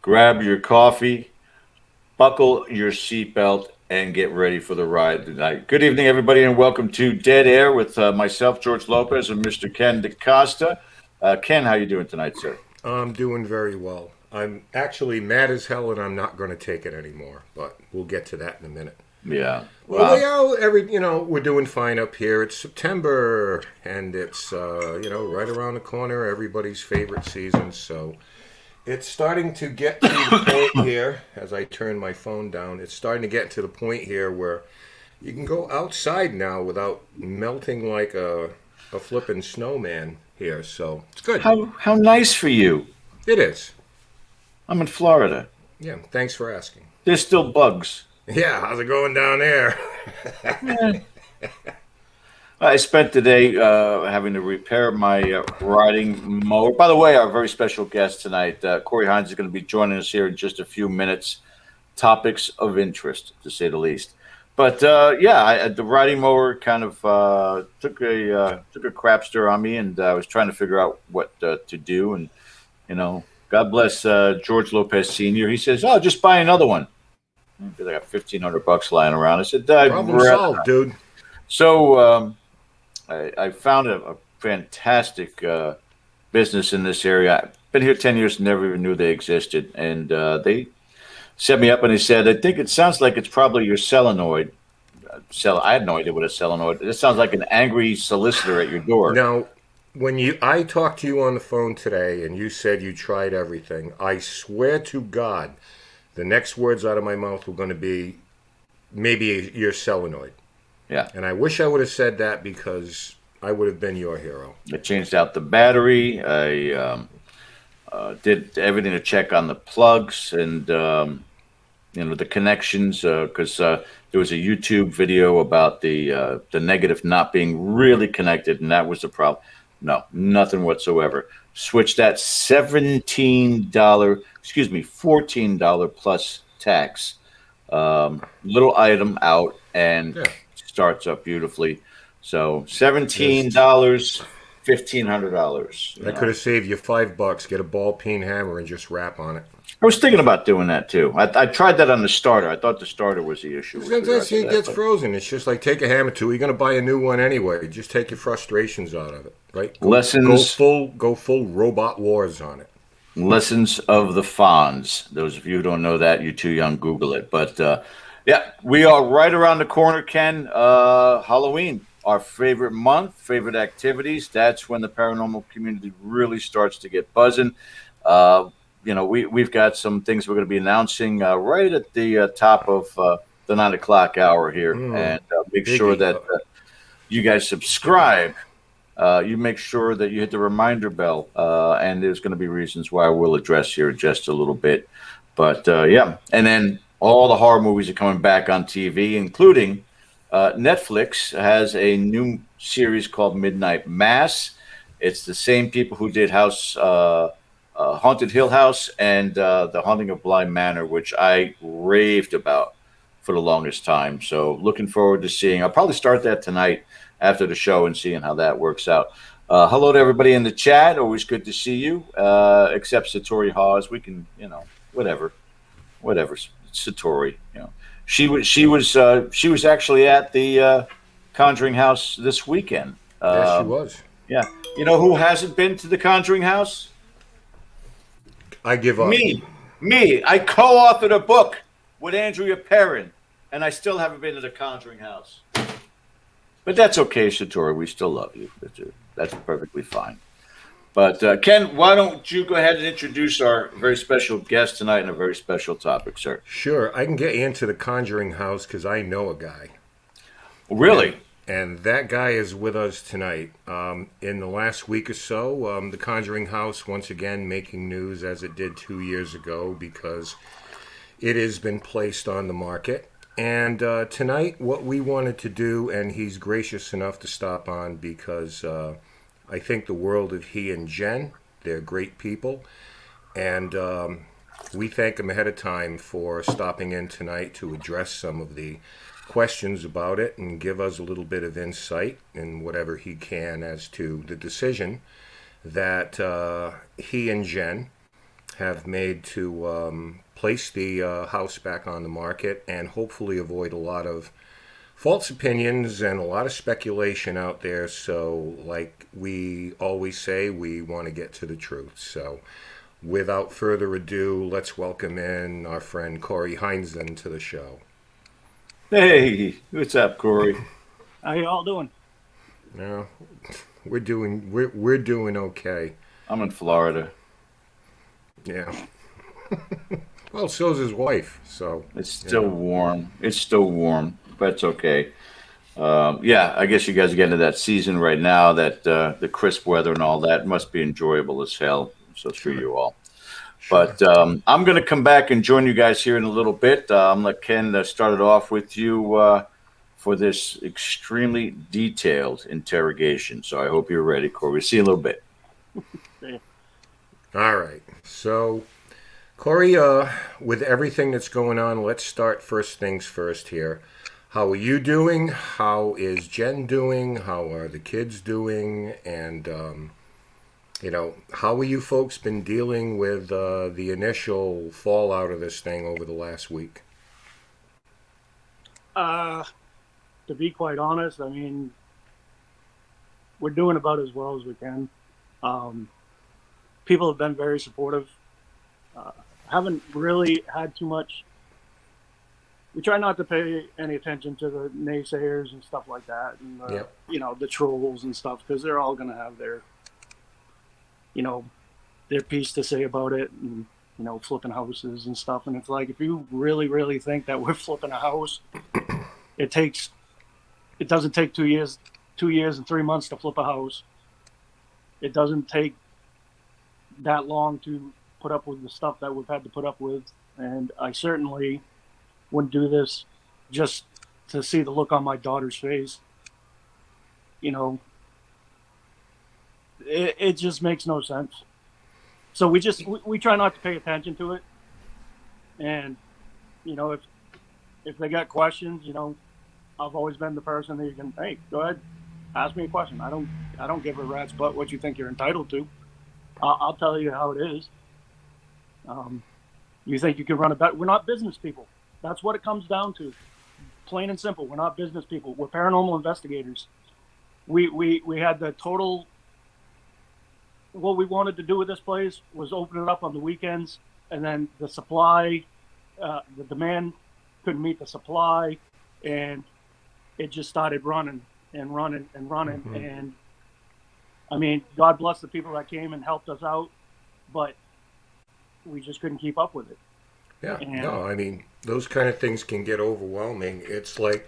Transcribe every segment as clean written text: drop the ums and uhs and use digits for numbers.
grab your coffee, buckle your seatbelt, and get ready for the ride tonight. Good evening, everybody, and welcome to Dead Air with myself, George Lopez, and Mr. Ken DaCosta. Ken, how you doing tonight, sir? I'm doing very well. I'm actually mad as hell, and I'm not going to take it anymore. But we'll get to that in a minute. Yeah. Well, we all we're doing fine up here. It's September, and it's right around the corner. Everybody's favorite season, so it's starting to get to the point here. As I turn my phone down, it's starting to get to the point here where you can go outside now without melting like a flippin' snowman here. So it's good. How nice for you. It is. I'm in Florida. Yeah. Thanks for asking. There's still bugs. Yeah, how's it going down there? Yeah. I spent the day having to repair my riding mower. By the way, our very special guest tonight, Cory Henzen, is going to be joining us here in just a few minutes. Topics of interest, to say the least. But the riding mower kind of took a crapster on me, and I was trying to figure out what to do. And God bless George Lopez Sr. He says, "Oh, just buy another one." Because I got $1,500 lying around. I said, Problem solved, dude. So I found a fantastic business in this area. I've been here 10 years and never even knew they existed. And they set me up and they said, I think it sounds like it's probably your solenoid. I had no idea what a solenoid. It sounds like an angry solicitor at your door. Now, I talked to you on the phone today and you said you tried everything, I swear to God, the next words out of my mouth were going to be, maybe you're solenoid. Yeah. And I wish I would have said that because I would have been your hero. I changed out the battery. I did everything to check on the plugs and, the connections because there was a YouTube video about the negative not being really connected, and that was the problem. No, nothing whatsoever. Switch that $14 plus tax little item out and starts up beautifully. So $17, $1,500. I could have saved you $5. Get a ball peen hammer and just rap on it. I was thinking about doing that too. I tried that on the starter. I thought the starter was the issue. Sometimes it gets frozen. It's just like take a hammer to it. You're going to buy a new one anyway. Just take your frustrations out of it, right? Lessons. Go full robot wars on it. Lessons of the Fonz. Those of you who don't know that, you're too young. Google it. But we are right around the corner, Ken. Halloween, our favorite month, favorite activities. That's when the paranormal community really starts to get buzzing. We've got some things we're going to be announcing right at the top of the 9 o'clock hour here. And make sure that you guys subscribe. You make sure that you hit the reminder bell. And there's going to be reasons why we'll address here in just a little bit. But, and then all the horror movies are coming back on TV, including Netflix has a new series called Midnight Mass. It's the same people who did Haunted Hill House and The Haunting of Bly Manor, which I raved about for the longest time. So looking forward to seeing. I'll probably start that tonight after the show and seeing how that works out. Hello to everybody in the chat. Always good to see you, except Satori Hawes. We can, whatever. Satori, she was actually at the Conjuring House this weekend. Yes, she was. Yeah. You know who hasn't been to the Conjuring House? I give up. Me. I co-authored a book with Andrea Perrin, and I still haven't been to the Conjuring House. But that's okay, Satori. We still love you. That's perfectly fine. But, Ken, why don't you go ahead and introduce our very special guest tonight and a very special topic, sir? Sure. I can get you into the Conjuring House because I know a guy. Really? And that guy is with us tonight. In the last week or so, the Conjuring House, once again, making news as it did 2 years ago because it has been placed on the market. And tonight, what we wanted to do, and he's gracious enough to stop on because I think the world of he and Jen. They're great people. And we thank him ahead of time for stopping in tonight to address some of the questions about it and give us a little bit of insight in whatever he can as to the decision that he and Jen have made to place the house back on the market and hopefully avoid a lot of false opinions and a lot of speculation out there. So, like we always say, we want to get to the truth. So, without further ado, let's welcome in our friend Cory Henzen to the show. Hey, what's up, Cory? How you all doing? Yeah, we're doing okay. I'm in Florida. Yeah. Well, so's his wife. So It's still warm. It's still warm, but it's okay. Yeah, I guess you guys are getting to that season right now. That the crisp weather and all that must be enjoyable as hell. So screw you all. Sure. But I'm going to come back and join you guys here in a little bit. I'm going to let Ken start it off with you for this extremely detailed interrogation. So I hope you're ready, Cory. We'll see you in a little bit. All right. So, Cory, with everything that's going on, let's start first things first here. How are you doing? How is Jen doing? How are the kids doing? And, how are you folks been dealing with the initial fallout of this thing over the last week? To be quite honest, I mean, we're doing about as well as we can. People have been very supportive. Haven't really had too much. We try not to pay any attention to the naysayers and stuff like that, and Yep. the trolls and stuff, because they're all going to have their piece to say about it, and flipping houses and stuff. And it's like, if you really, really think that we're flipping a house, it doesn't take 2 years and 3 months to flip a house. It doesn't take that long to put up with the stuff that we've had to put up with. And I certainly wouldn't do this just to see the look on my daughter's face. It just makes no sense. So we try not to pay attention to it. And, if they got questions, I've always been the person that you can, hey, go ahead, ask me a question. I don't give a rat's butt what you think you're entitled to. I'll tell you how it is. You think you can run a bet? We're not business people. That's what it comes down to. Plain and simple. We're not business people. We're paranormal investigators. We had the total. What we wanted to do with this place was open it up on the weekends, and then the supply, the demand couldn't meet the supply, and it just started running and running and running. Mm-hmm. And I mean, God bless the people that came and helped us out, but we just couldn't keep up with it. Yeah, And no, I mean, those kind of things can get overwhelming. It's like,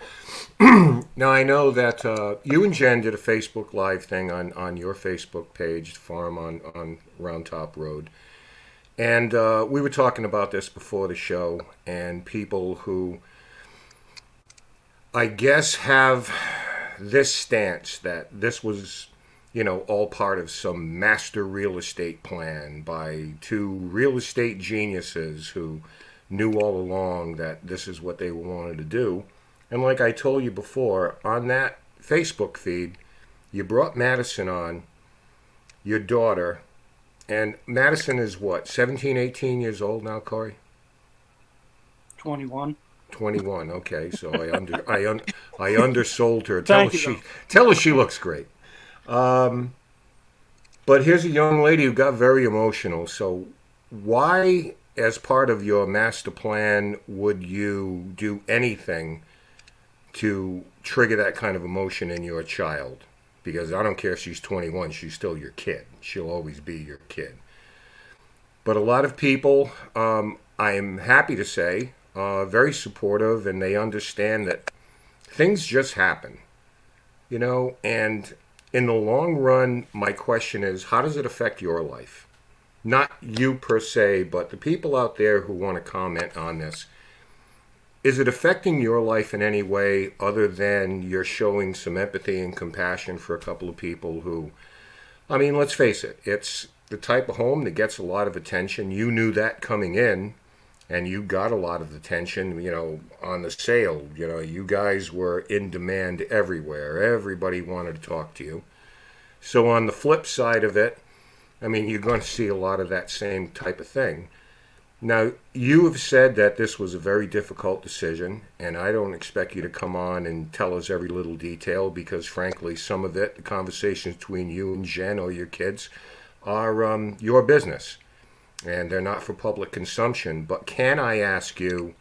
now I know that you and Jen did a Facebook Live thing on your Facebook page, Farm on Round Top Road. And we were talking about this before the show, and people who, I guess, have this stance that this was, all part of some master real estate plan by two real estate geniuses who knew all along that this is what they wanted to do. And like I told you before, on that Facebook feed, you brought Madison on, your daughter, and Madison is what, 17, 18 years old now, Cory? 21. 21, okay, so I undersold her. Thank you, Tell her she looks great. But here's a young lady who got very emotional. So why, as part of your master plan, would you do anything to trigger that kind of emotion in your child? Because I don't care if she's 21, she's still your kid. She'll always be your kid. But a lot of people, I'm happy to say, very supportive, and they understand that things just happen, and in the long run, my question is, how does it affect your life? Not you per se, but the people out there who want to comment on this. Is it affecting your life in any way other than you're showing some empathy and compassion for a couple of people who, I mean, let's face it, it's the type of home that gets a lot of attention. You knew that coming in, and you got a lot of attention, on the sale. You guys were in demand everywhere. Everybody wanted to talk to you. So on the flip side of it, I mean, you're going to see a lot of that same type of thing. Now, you have said that this was a very difficult decision, and I don't expect you to come on and tell us every little detail because, frankly, some of it, the conversations between you and Jen or your kids, are your business, and they're not for public consumption. But can I ask you,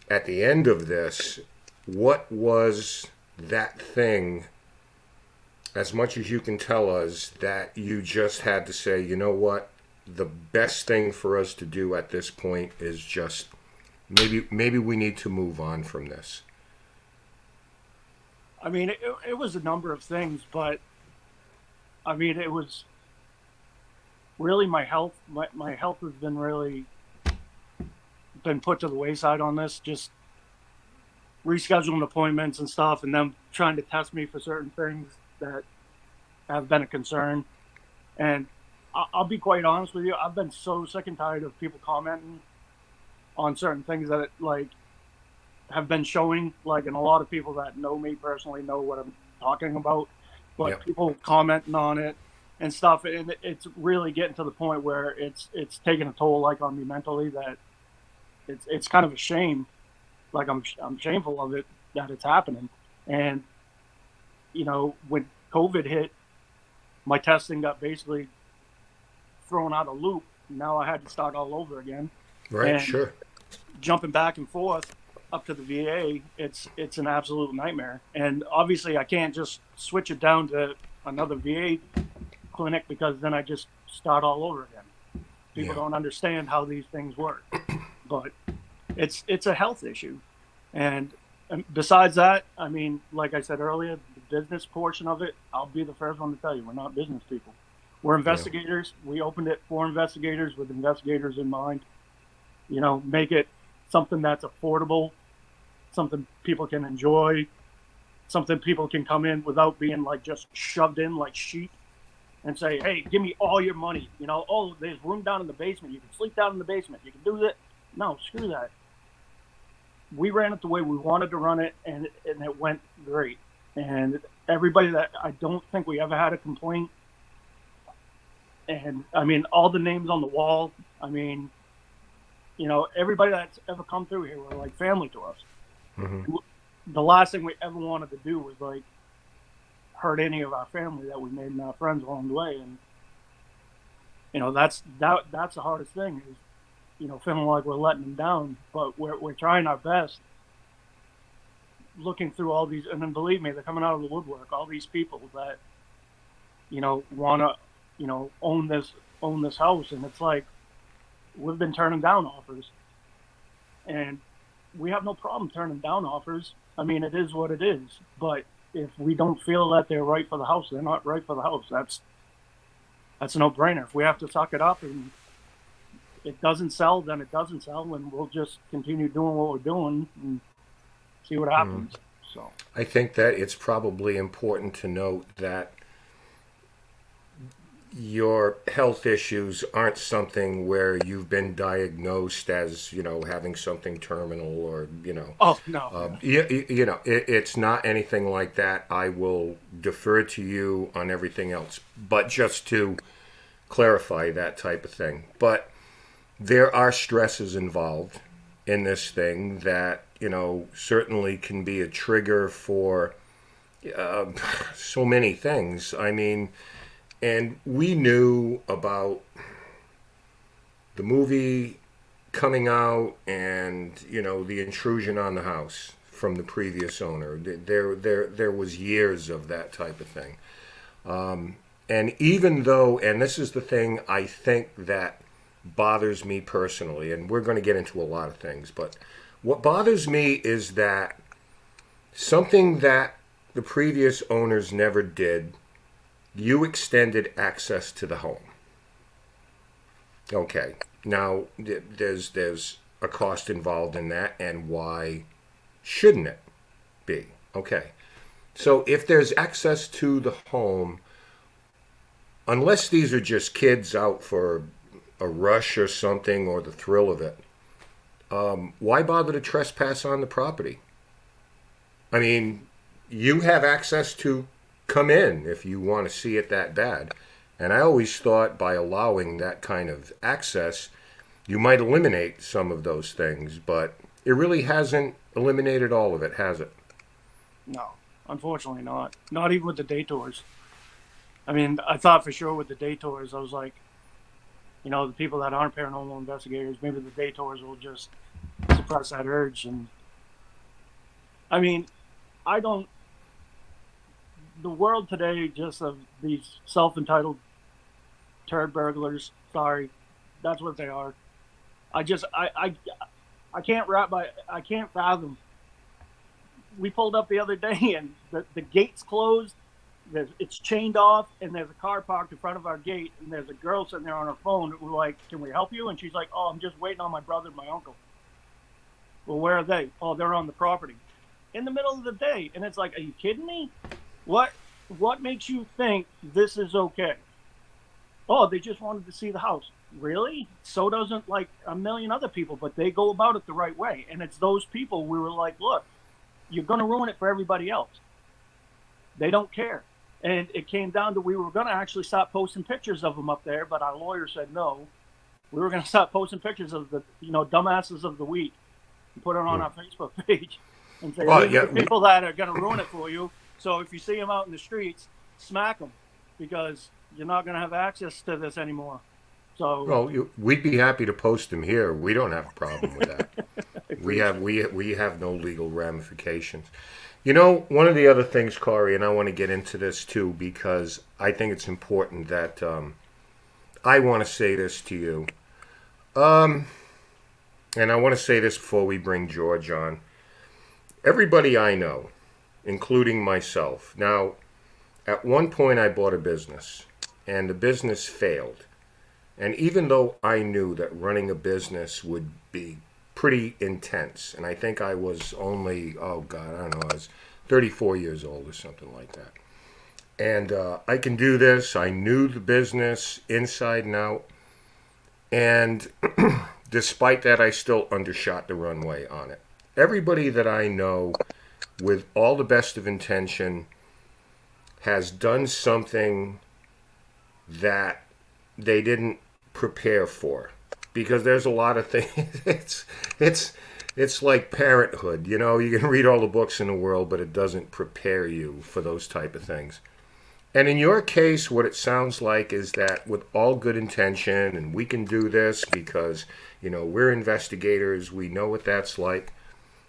at the end of this, what was that thing, as much as you can tell us, that you just had to say, you know what? The best thing for us to do at this point is just maybe we need to move on from this. I mean, it was a number of things, but I mean, it was really my health. My health has been really been put to the wayside on this. Just rescheduling appointments and stuff, and them trying to test me for certain things that have been a concern. And I'll be quite honest with you. I've been so sick and tired of people commenting on certain things that like have been showing, like, and a lot of people that know me personally know what I'm talking about, but Yep. people commenting on it and stuff, and it's really getting to the point where it's taking a toll, like, on me mentally, that it's kind of a shame. Like, I'm shameful of it that it's happening. And you know, when COVID hit, my testing got basically thrown out of loop. Now I had to start all over again. Right, And sure. jumping back and forth up to the VA, it's an absolute nightmare. And obviously I can't just switch it down to another VA clinic because then I just start all over again. People Yeah. don't understand how these things work. But it's a health issue. And besides that, I mean, like I said earlier, the business portion of it, I'll be the first one to tell you, we're not business people. We're investigators. We opened it for investigators with investigators in mind. You know, make it something that's affordable, something people can enjoy, something people can come in without being like just shoved in like sheep and say, hey, give me all your money. You know, oh, there's room down in the basement. You can sleep down in the basement. You can do that. No, screw that. We ran it the way we wanted to run it, and it went great. And everybody that I don't think we ever had a complaint. And I mean, all the names on the wall. I mean, you know, everybody that's ever come through here were like family to us. Mm-hmm. The last thing we ever wanted to do was like hurt any of our family that we made and our friends along the way. And you know, that's the hardest thing is, you know, feeling like we're letting them down, but we're trying our best. Looking through all these, and then believe me, they're coming out of the woodwork. All these people that, you know, want to, you know, own this house, and it's like we've been turning down offers, and we have no problem turning down offers. I mean, it is what it is. But if we don't feel that they're right for the house, they're not right for the house. That's a no-brainer. If we have to suck it up and it doesn't sell, then it doesn't sell, and we'll just continue doing what we're doing and see what happens. So I think that it's probably important to note that your health issues aren't something where you've been diagnosed as, you know, having something terminal or, you know. oh no, You know, it's not anything like that. I will defer to you on everything else, but just to clarify that type of thing. But there are stresses involved in this thing that, you know, certainly can be a trigger for so many things. I mean, and we knew about the movie coming out and, you know, the intrusion on the house from the previous owner. There was years of that type of thing. And even though, and this is the thing I think that bothers me personally, and we're going to get into a lot of things, but what bothers me is that something that the previous owners never did, you extended access to the home. Okay, now there's a cost involved in that, and why shouldn't it be? Okay, so if there's access to the home, unless these are just kids out for a rush or something, or the thrill of it, why bother to trespass on the property? I mean, you have access to come in if you want to see it that bad. And I always thought by allowing that kind of access, you might eliminate some of those things, but it really hasn't eliminated all of it, has it? No, unfortunately not. Not even with the day tours. I mean, I thought for sure with the day tours, I was like, the people that aren't paranormal investigators, maybe the day tours will just suppress that urge. And I mean, I don't. The world today, just of these self-entitled turd burglars. Sorry, that's what they are. I can't I can't fathom. We pulled up the other day and the gate's closed. It's chained off, and there's a car parked in front of our gate, and there's a girl sitting there on her phone. We're like, "Can we help you?" And she's like, "Oh, I'm just waiting on my brother and my uncle." Well, where are they? Oh, they're on the property. In the middle of the day, and it's like, are you kidding me? What makes you think this is okay? Oh, they just wanted to see the house. Really? So doesn't like a million other people, but they go about it the right way. And it's those people we were like, look, you're going to ruin it for everybody else. They don't care. And it came down to we were going to actually start posting pictures of them up there, but our lawyer said no. We were going to start posting pictures of the dumbasses of the week and put it on our Facebook page and say, these are the people that are going to ruin it for you. So if you see them out in the streets, smack them, because you're not going to have access to this anymore. So well, we'd be happy to post them here. We don't have a problem with that. we have no legal ramifications. One of the other things, Cory, and I want to get into this too, because I think it's important that I want to say this to you. And I want to say this before we bring George on. Everybody I know, including myself. Now, at one point I bought a business, and the business failed. And even though I knew that running a business would be pretty intense, and I think I was only, I was 34 years old or something like that. And I can do this. I knew the business inside and out. And despite that, I still undershot the runway on it. Everybody that I know, with all the best of intention, has done something that they didn't prepare for, because there's a lot of things. It's like parenthood. You can read all the books in the world, but it doesn't prepare you for those type of things. And in your case, what it sounds like is that with all good intention, and we can do this because we're investigators, we know what that's like.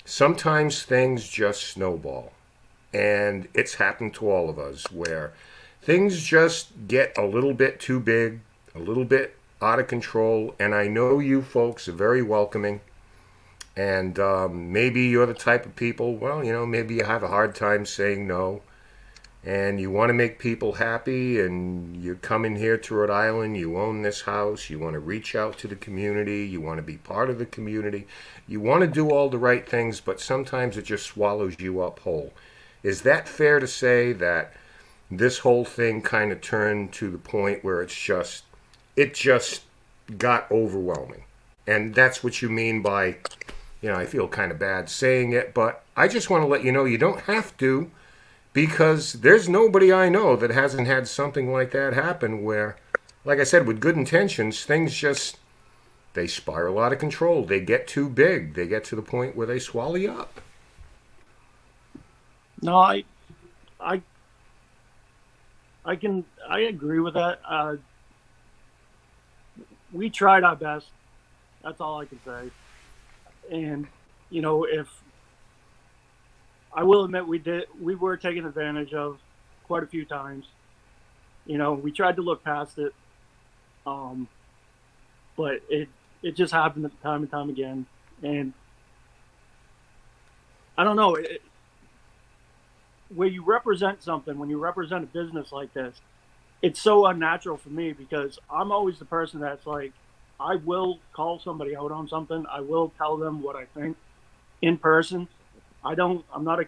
Sometimes things just snowball, and it's happened to all of us, where things just get a little bit too big, a little bit out of control. And I know you folks are very welcoming, and maybe you're the type of people, maybe you have a hard time saying no, and you want to make people happy, and you come in here to Rhode Island, you own this house, you want to reach out to the community, you want to be part of the community, you want to do all the right things, but sometimes it just swallows you up whole. Is that fair to say that this whole thing kind of turned to the point where it just got overwhelming? And that's what you mean by, I feel kind of bad saying it, but I just want to let you know you don't have to, because there's nobody I know that hasn't had something like that happen where, like I said, with good intentions, things they spiral out of control. They get too big. They get to the point where they swallow you up. No, I agree with that. We tried our best. That's all I can say. And if I will admit, we were taken advantage of quite a few times. We tried to look past it, but it just happened time and time again. And I don't know. Where you represent something, when you represent a business like this, it's so unnatural for me, because I'm always the person that's like, I will call somebody out on something. I will tell them what I think in person. I'm not a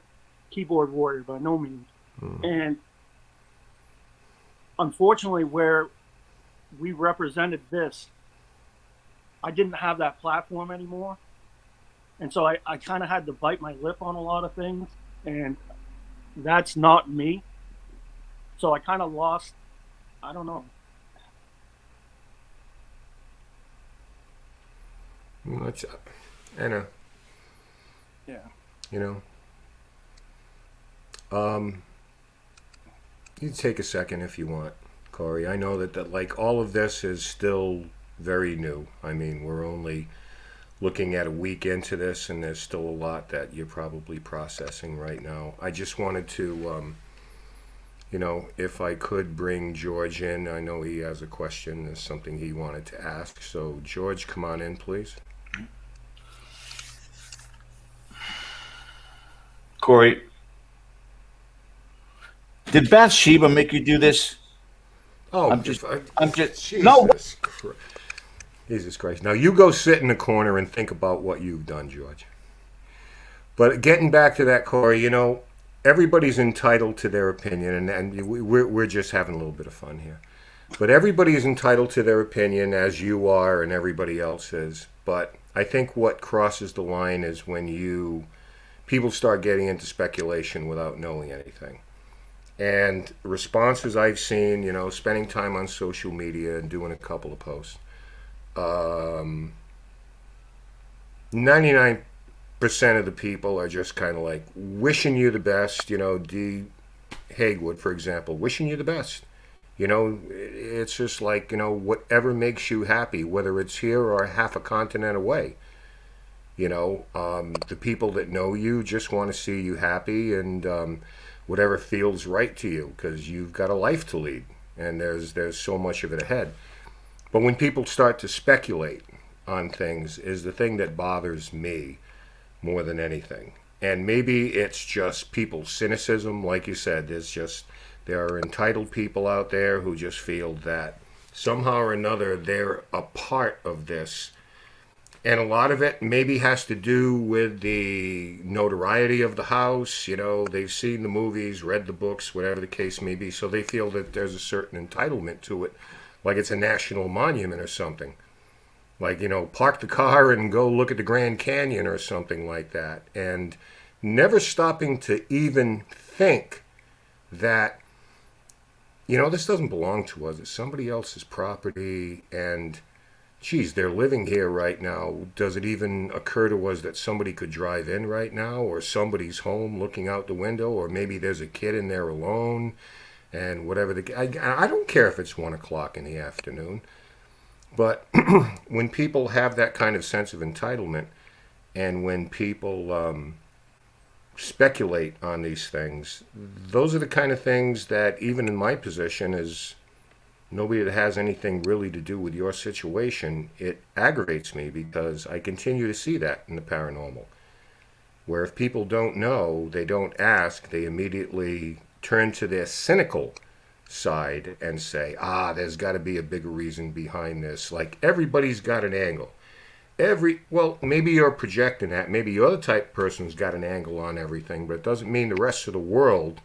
keyboard warrior by no means. And unfortunately, where we represented this, I didn't have that platform anymore. And so I kind of had to bite my lip on a lot of things. And that's not me. So I kind of lost, I don't know. That's, I know. Yeah. You know. You take a second if you want, Cory. I know that like all of this is still very new. I mean, we're only looking at a week into this, and there's still a lot that you're probably processing right now. I just wanted to, if I could bring George in. I know he has a question. There's something he wanted to ask. So, George, come on in, please. Cory, did Bathsheba make you do this? Oh, I'm just, Jesus no. Christ. Jesus Christ. Now you go sit in the corner and think about what you've done, George. But getting back to that, Cory, everybody's entitled to their opinion, and we're just having a little bit of fun here. But everybody is entitled to their opinion, as you are and everybody else is. But I think what crosses the line is when people start getting into speculation without knowing anything. And responses I've seen, spending time on social media and doing a couple of posts. 99% of the people are just kind of like wishing you the best. D. Haywood, for example, wishing you the best. It's just like, whatever makes you happy, whether it's here or half a continent away. The people that know you just want to see you happy and whatever feels right to you, because you've got a life to lead and there's so much of it ahead. But when people start to speculate on things is the thing that bothers me more than anything. And maybe it's just people's cynicism. Like you said, there are entitled people out there who just feel that somehow or another they're a part of this. And a lot of it maybe has to do with the notoriety of the house. They've seen the movies, read the books, whatever the case may be. So they feel that there's a certain entitlement to it, like it's a national monument or something. Like, park the car and go look at the Grand Canyon or something like that. And never stopping to even think that, this doesn't belong to us. It's somebody else's property. And, geez, they're living here right now. Does it even occur to us that somebody could drive in right now? Or somebody's home looking out the window? Or maybe there's a kid in there alone? And whatever I don't care if it's 1 o'clock in the afternoon. But when people have that kind of sense of entitlement, and when people speculate on these things, those are the kind of things that, even in my position as nobody that has anything really to do with your situation, it aggravates me because I continue to see that in the paranormal. Where if people don't know, they don't ask, they immediately turn to their cynical side and say, there's got to be a bigger reason behind this. Like, everybody's got an angle. Well, maybe you're projecting that. Maybe you're the type of person who's got an angle on everything, but it doesn't mean the rest of the world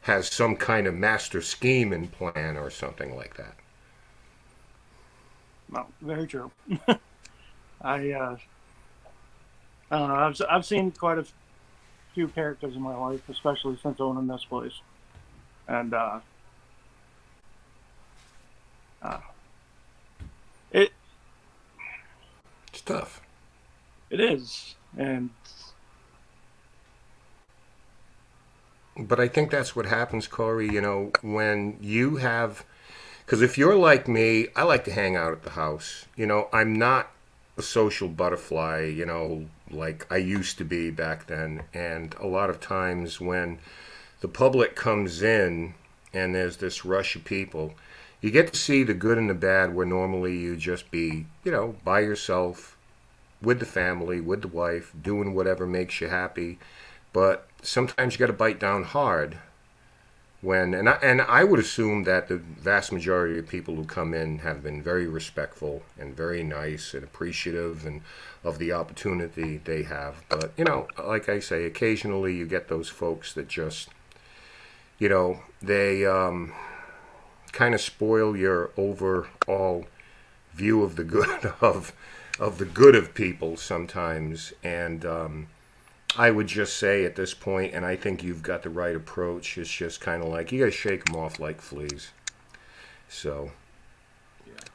has some kind of master scheme and plan or something like that. Well, very true. I don't know. I've seen quite a few characters in my life, especially since owning this place. And it's tough. It is, but I think that's what happens, Cory. When you have, because if you're like me, I like to hang out at the house. I'm not a social butterfly. Like I used to be back then. And a lot of times when the public comes in and there's this rush of people, you get to see the good and the bad where normally you just be, by yourself, with the family, with the wife, doing whatever makes you happy. But sometimes you got to bite down hard. And I would assume that the vast majority of people who come in have been very respectful and very nice and appreciative and of the opportunity they have. But, like I say, occasionally you get those folks that just, they kind of spoil your overall view of the good of the good of people sometimes. And I would just say at this point, and I think you've got the right approach, it's just kind of like you got to shake them off like fleas. So,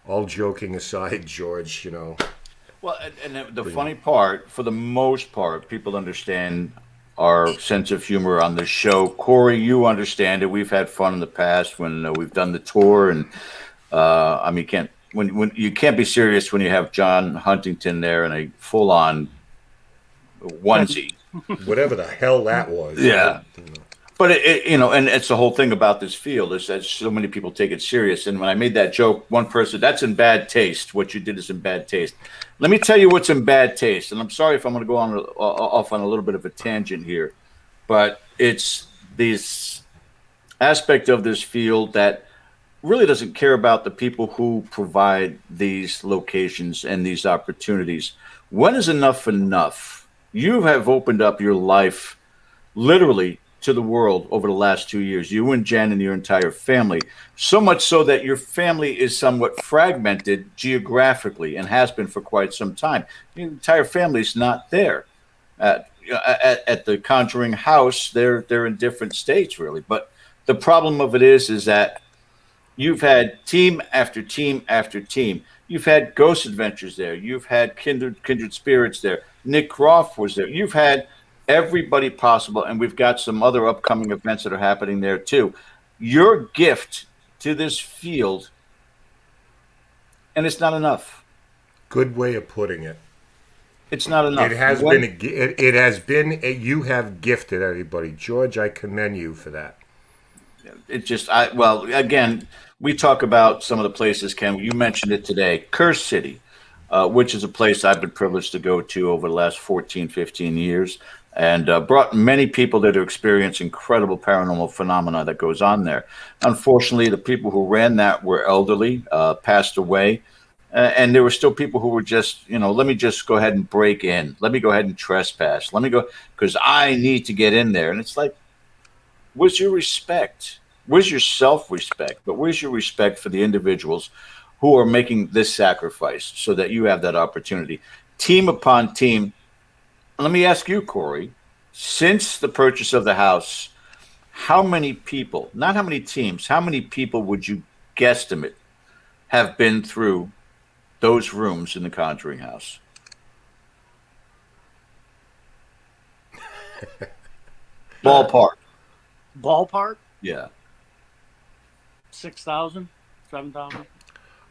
all joking aside, George, well, Well, and the funny part, for the most part, people understand our sense of humor on this show. Corey, you understand it. We've had fun in the past when we've done the tour, and I mean, can't when you can't be serious when you have John Huntington there in a full on onesie. Whatever the hell that was. Yeah. But and it's the whole thing about this field is that so many people take it serious. And when I made that joke, one person, that's in bad taste. What you did is in bad taste. Let me tell you what's in bad taste. And I'm sorry if I'm going to go on off on a little bit of a tangent here, but it's this aspect of this field that really doesn't care about the people who provide these locations and these opportunities. When is enough enough? You have opened up your life literally to the world over the last 2 years, you and Jen and your entire family, so much so that your family is somewhat fragmented geographically and has been for quite some time. Your entire family is not there. At the Conjuring House, they're in different states, really. But the problem of it is that you've had team after team after team. You've had Ghost Adventures there. You've had Kindred Spirits there. Nick Croft was there. You've had everybody possible, and we've got some other upcoming events that are happening there too. Your gift to this field, and it's not enough. Good way of putting it. It's not enough. It has been. You have gifted everybody, George. I commend you for that. It just, again, we talk about some of the places, Ken. You mentioned it today, Curse City, which is a place I've been privileged to go to over the last 14, 15 years. And brought many people there to experience incredible paranormal phenomena that goes on there. Unfortunately, the people who ran that were elderly, passed away, and there were still people who were just, let me just go ahead and break in. Let me go ahead and trespass. Let me go, because I need to get in there. And it's like, where's your respect? Where's your self-respect? But where's your respect for the individuals who are making this sacrifice so that you have that opportunity? Team upon team. Let me ask you, Corey, since the purchase of the house, how many people, not how many teams, how many people would you guesstimate have been through those rooms in the Conjuring House? Ballpark. Ballpark? Yeah. 6,000, 7,000.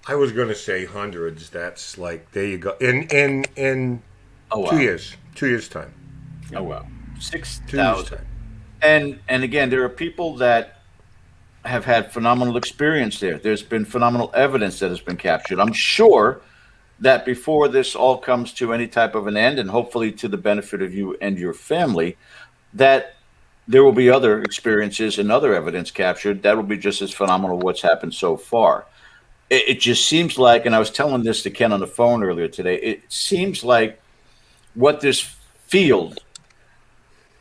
I was going to say hundreds. That's like, there you go. In Oh, wow. 2 years. 2 years' time. Oh, wow. 2 years' 6,000. time. And again, there are people that have had phenomenal experience there. There's been phenomenal evidence that has been captured. I'm sure that before this all comes to any type of an end, and hopefully to the benefit of you and your family, that there will be other experiences and other evidence captured that will be just as phenomenal what's happened so far. It just seems like, and I was telling this to Ken on the phone earlier today, it seems like what this field,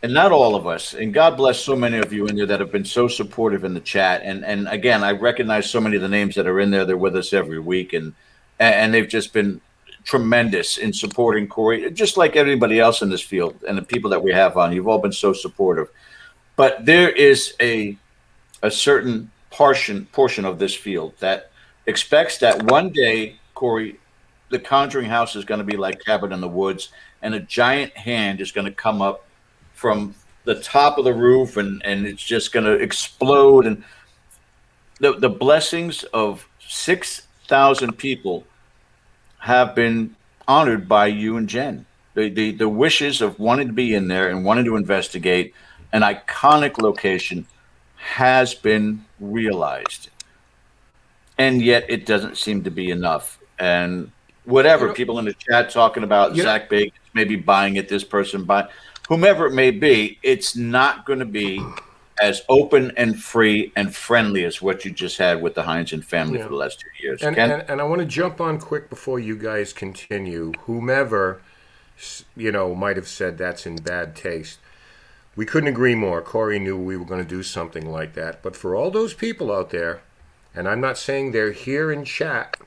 and not all of us, and God bless so many of you in there that have been so supportive in the chat. And again, I recognize so many of the names that are in there. They're with us every week, and they've just been tremendous in supporting Corey, just like everybody else in this field and the people that we have on. You've all been so supportive. But there is a certain portion of this field that expects that one day, Corey, the Conjuring House is going to be like Cabin in the Woods, and a giant hand is going to come up from the top of the roof, and it's just going to explode. And the blessings of 6,000 people have been honored by you and Jen. The wishes of wanting to be in there and wanting to investigate an iconic location has been realized. And yet it doesn't seem to be enough. And whatever, people in the chat talking about Zach Bacon maybe buying it, this person buying, whomever it may be, it's not going to be as open and free and friendly as what you just had with the Heinzen family for the last 2 years. And I want to jump on quick before you guys continue. Whomever, might have said that's in bad taste. We couldn't agree more. Corey knew we were going to do something like that. But for all those people out there, and I'm not saying they're here in chat,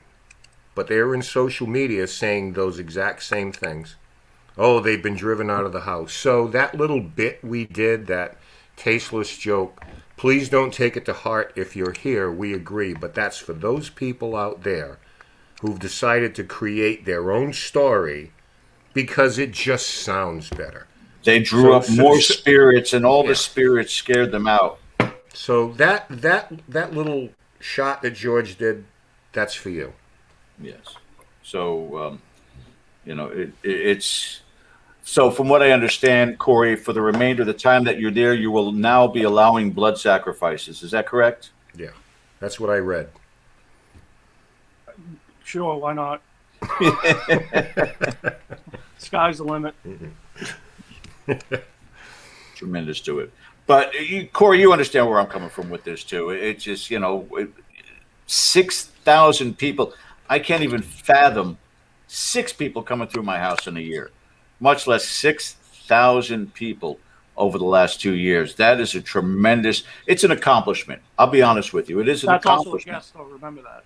but they're in social media saying those exact same things. Oh, they've been driven out of the house. So that little bit we did, that tasteless joke, please don't take it to heart if you're here. We agree. But that's for those people out there who've decided to create their own story because it just sounds better. They drew up more spirits, and all yeah. the spirits scared them out. So that little shot that George did, that's for you. Yes. So, it's so from what I understand, Cory, for the remainder of the time that you're there, you will now be allowing blood sacrifices. Is that correct? Yeah, that's what I read. Sure, why not? Sky's the limit. Tremendous to it. But Cory, you understand where I'm coming from with this too. It's just 6,000 people. I can't even fathom 6 people coming through my house in a year, much less 6,000 people over the last 2 years. That is a tremendous. It's an accomplishment. I'll be honest with you. It is an accomplishment. That's also a guess, though. Remember that.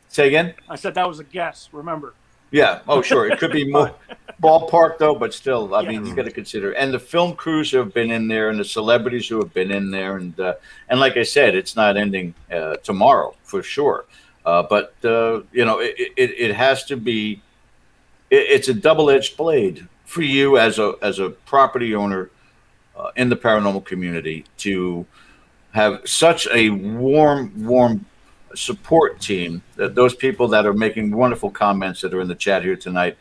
Say again? I said that was a guess. Remember. Yeah. Oh, sure. It could be more ballpark though, but still, I mean, you got to consider. And the film crews who have been in there, and the celebrities who have been in there, and like I said, it's not ending tomorrow for sure. But it has to be. It's a double-edged blade for you as a property owner in the paranormal community to have such a warm support team, that those people that are making wonderful comments that are in the chat here tonight,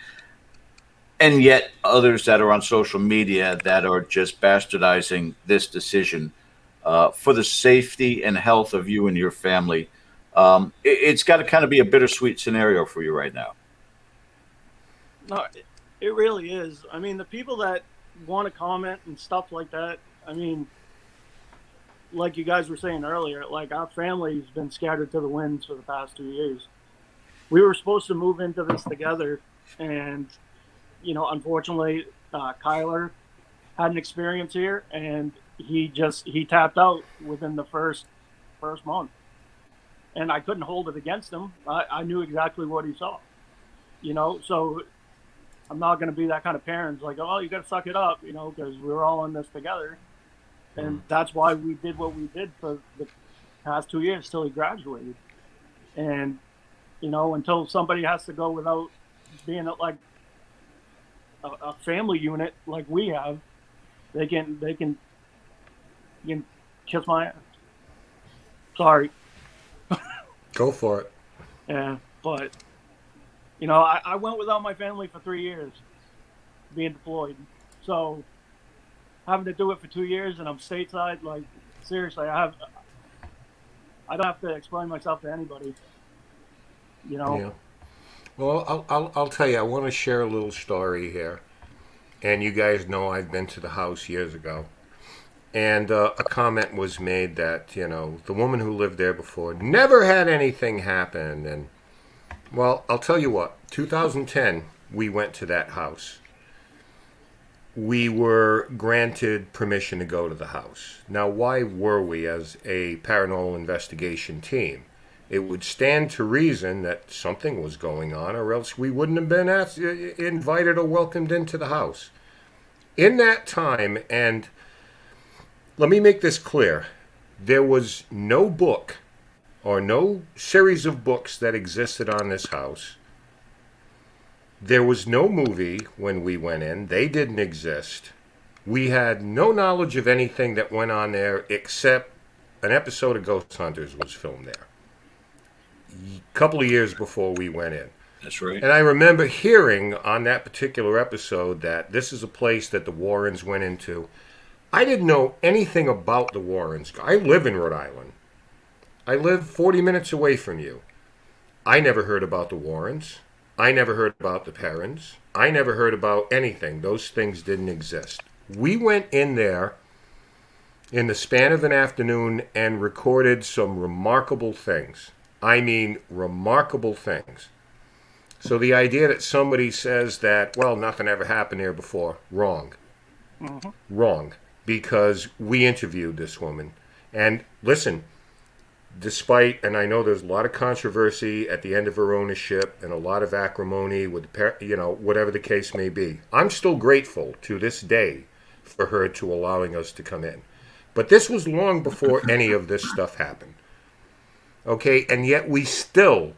and yet others that are on social media that are just bastardizing this decision for the safety and health of you and your family. It's got to kind of be a bittersweet scenario for you right now. No, it really is. I mean, the people that want to comment and stuff like that, I mean, like you guys were saying earlier, like our family's been scattered to the winds for the past 2 years. We were supposed to move into this together, and unfortunately, Kyler had an experience here, and he tapped out within the first month, and I couldn't hold it against him. I knew exactly what he saw, so I'm not going to be that kind of parent like, oh, you got to suck it up, because we're all in this together. And that's why we did what we did for the past 2 years till he graduated. And, until somebody has to go without being like a family unit like we have, they can kiss my ass. Sorry. Go for it. Yeah, but, I went without my family for 3 years being deployed. So having to do it for 2 years, and I'm stateside, like, seriously, I don't have to explain myself to anybody, Yeah. Well, I'll tell you, I want to share a little story here. And you guys know I've been to the house years ago. And a comment was made that, the woman who lived there before never had anything happen. And, well, I'll tell you what, 2010, we went to that house. We were granted permission to go to the house. Now, why were we as a paranormal investigation team? It would stand to reason that something was going on, or else we wouldn't have been invited or welcomed into the house. In that time, and let me make this clear, there was no book or no series of books that existed on this house. There was no movie when we went in. They didn't exist. We had no knowledge of anything that went on there except an episode of Ghost Hunters was filmed there. A couple of years before we went in. That's right. And I remember hearing on that particular episode that this is a place that the Warrens went into. I didn't know anything about the Warrens. I live in Rhode Island. I live 40 minutes away from you. I never heard about the Warrens. I never heard about the Perrins. I never heard about anything. Those things didn't exist. We went in there in the span of an afternoon and recorded some remarkable things. I mean, remarkable things. So the idea that somebody says that, well, nothing ever happened there before, wrong. Mm-hmm. Wrong. Because we interviewed this woman. And listen, despite, and I know there's a lot of controversy at the end of her ownership and a lot of acrimony with, whatever the case may be, I'm still grateful to this day for her to allowing us to come in. But this was long before any of this stuff happened. Okay, and yet we still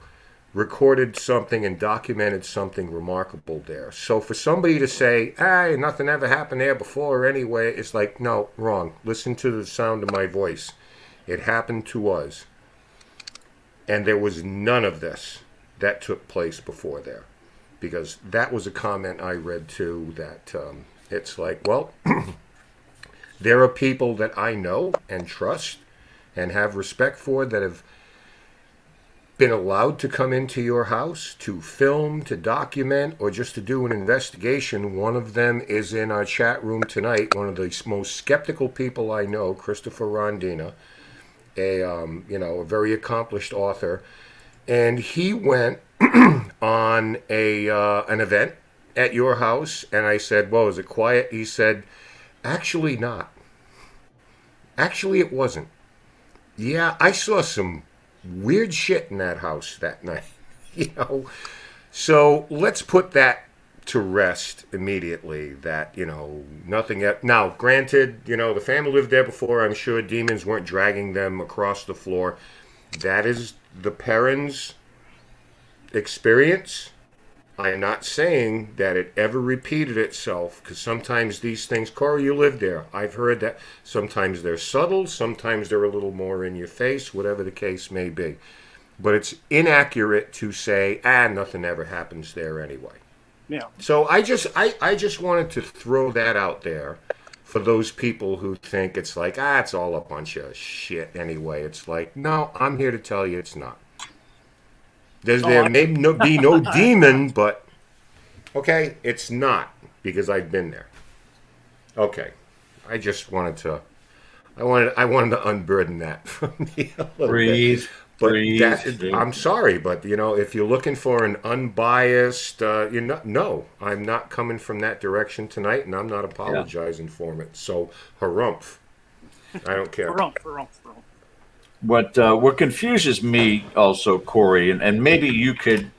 recorded something and documented something remarkable there. So for somebody to say, hey, nothing ever happened there before anyway, it's like, no, wrong. Listen to the sound of my voice. It happened to us. And there was none of this that took place before there. Because that was a comment I read too, that it's like, well, there are people that I know and trust and have respect for that have been allowed to come into your house to film, to document, or just to do an investigation. One of them is in our chat room tonight, one of the most skeptical people I know, Christopher Rondina, a very accomplished author, and he went on an event at your house, and I said, well, is it quiet? He said, actually not. Actually, it wasn't. Yeah, I saw some weird shit in that house that night, So let's put that to rest immediately. That nothing. Now, granted, the family lived there before. I'm sure demons weren't dragging them across the floor. That is the parents' experience. I am not saying that it ever repeated itself, because sometimes these things, Cory, you lived there. I've heard that sometimes they're subtle, sometimes they're a little more in your face, whatever the case may be. But it's inaccurate to say, nothing ever happens there anyway. Yeah. So I just wanted to throw that out there for those people who think it's like, it's all a bunch of shit anyway. It's like, no, I'm here to tell you it's not. There may be no demon, but okay, it's not, because I've been there. Okay, I just wanted to unburden that from me a little Breathe. bit. But Breathe. I'm sorry, but if you're looking for an unbiased, no, I'm not coming from that direction tonight, and I'm not apologizing for it. So harumph, I don't care. Harumph. What confuses me also, Cory, and maybe you could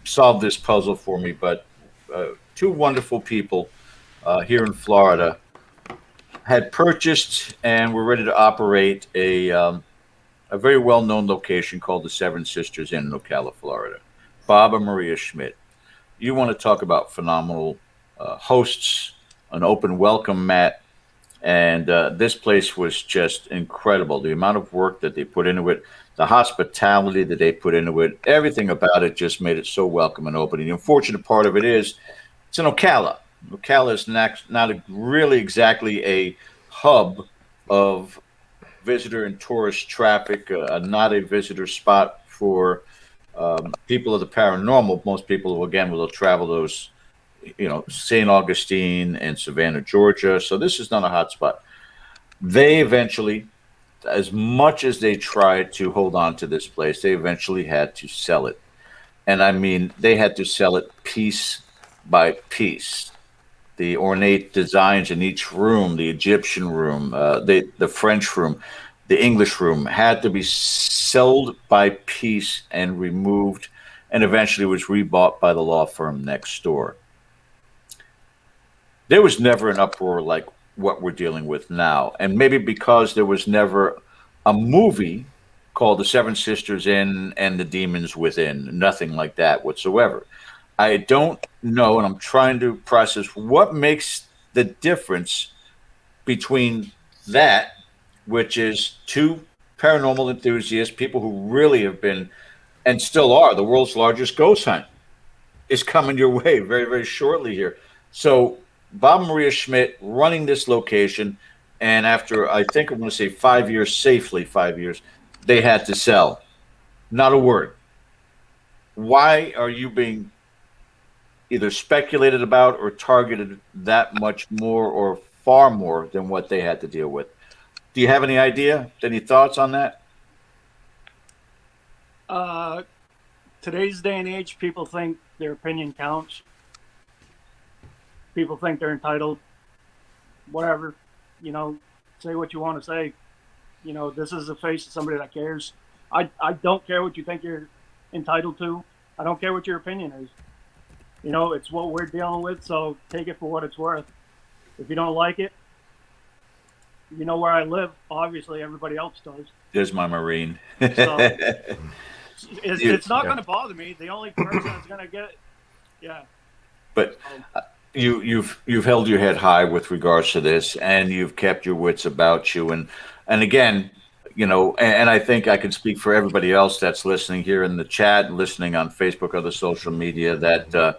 solve this puzzle for me, but two wonderful people here in Florida had purchased and were ready to operate a very well-known location called the Seven Sisters Inn in Ocala, Florida. Bob and Maria Schmidt. You want to talk about phenomenal hosts, an open welcome mat, and this place was just incredible. The amount of work that they put into it, the hospitality that they put into it, everything about it just made it so welcome and open. And the unfortunate part of it is it's in Ocala. Ocala is not really exactly a hub of visitor and tourist traffic, not a visitor spot for people of the paranormal. Most people, again, will travel those, St. Augustine and Savannah, Georgia. So this is not a hot spot. They eventually, as much as they tried to hold on to this place, they eventually had to sell it. And I mean, they had to sell it piece by piece. The ornate designs in each room, the Egyptian room, the French room, the English room, had to be sold by piece and removed, and eventually was rebought by the law firm next door. There was never an uproar like what we're dealing with now. And maybe because there was never a movie called The Seven Sisters Inn and the Demons Within, nothing like that whatsoever. I don't know, and I'm trying to process what makes the difference between that, which is two paranormal enthusiasts, people who really have been and still are the world's largest ghost hunt, is coming your way very, very shortly here. So Bob and Maria Schmidt running this location, and after, I think I'm going to say 5 years, safely 5 years, they had to sell. Not a word. Why are you being either speculated about or targeted that much more or far more than what they had to deal with? Do you have any idea? Any thoughts on that? Today's day and age, people think their opinion counts. People think they're entitled. Whatever, say what you want to say. This is the face of somebody that cares. I don't care what you think you're entitled to. I don't care what your opinion is. It's what we're dealing with, so take it for what it's worth. If you don't like it, where I live. Obviously, everybody else does. There's my Marine. It's not going to bother me. The only person that's going to get, yeah. But you've held your head high with regards to this, and you've kept your wits about you. And again, and I think I can speak for everybody else that's listening here in the chat and listening on Facebook, other social media, that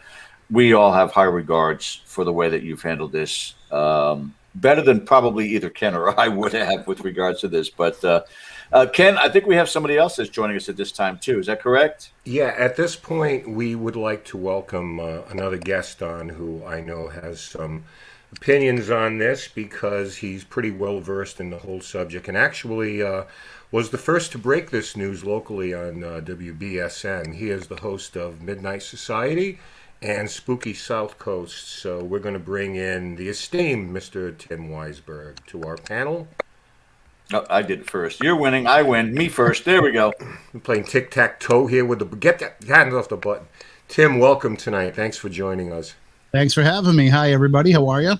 we all have high regards for the way that you've handled this. Better than probably either Ken or I would have with regards to this. But Ken, I think we have somebody else that's joining us at this time too. Is that correct? Yeah, at this point, we would like to welcome another guest on who I know has some opinions on this because he's pretty well versed in the whole subject and actually was the first to break this news locally on WBSN. He is the host of Midnight Society and Spooky South Coast. So we're going to bring in the esteemed Mr. Tim Weisberg to our panel. Oh, I did it first. You're winning. I win. Me first. There we go. We're playing tic-tac-toe here with the... Get that hand off the button. Tim, welcome tonight. Thanks for joining us. Thanks for having me. Hi, everybody. How are you?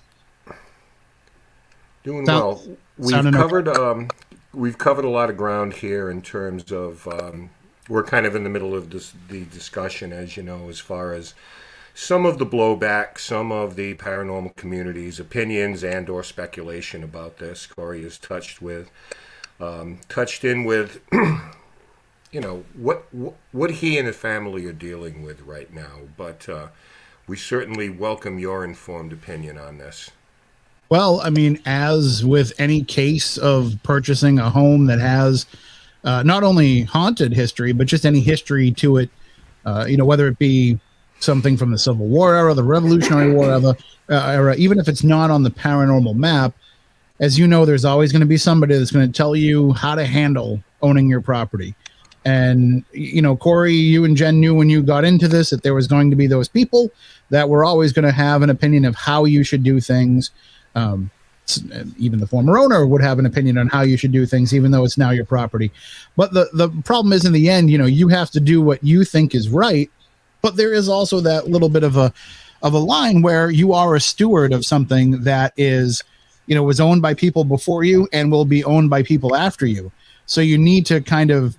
Doing well. We've covered a lot of ground here in terms of... we're kind of in the middle of the discussion, as you know, as far as some of the blowback, some of the paranormal community's opinions and or speculation about this. Cory has touched in with, what he and his family are dealing with right now. But we certainly welcome your informed opinion on this. Well, I mean, as with any case of purchasing a home that has not only haunted history, but just any history to it, whether it be something from the Civil War era, the Revolutionary War era, even if it's not on the paranormal map, as you know, there's always going to be somebody that's going to tell you how to handle owning your property. And, Cory, you and Jen knew when you got into this that there was going to be those people that were always going to have an opinion of how you should do things. Even the former owner would have an opinion on how you should do things, even though it's now your property. But the problem is, in the end, you have to do what you think is right. But there is also that little bit of a line where you are a steward of something that is, was owned by people before you and will be owned by people after you. So you need to kind of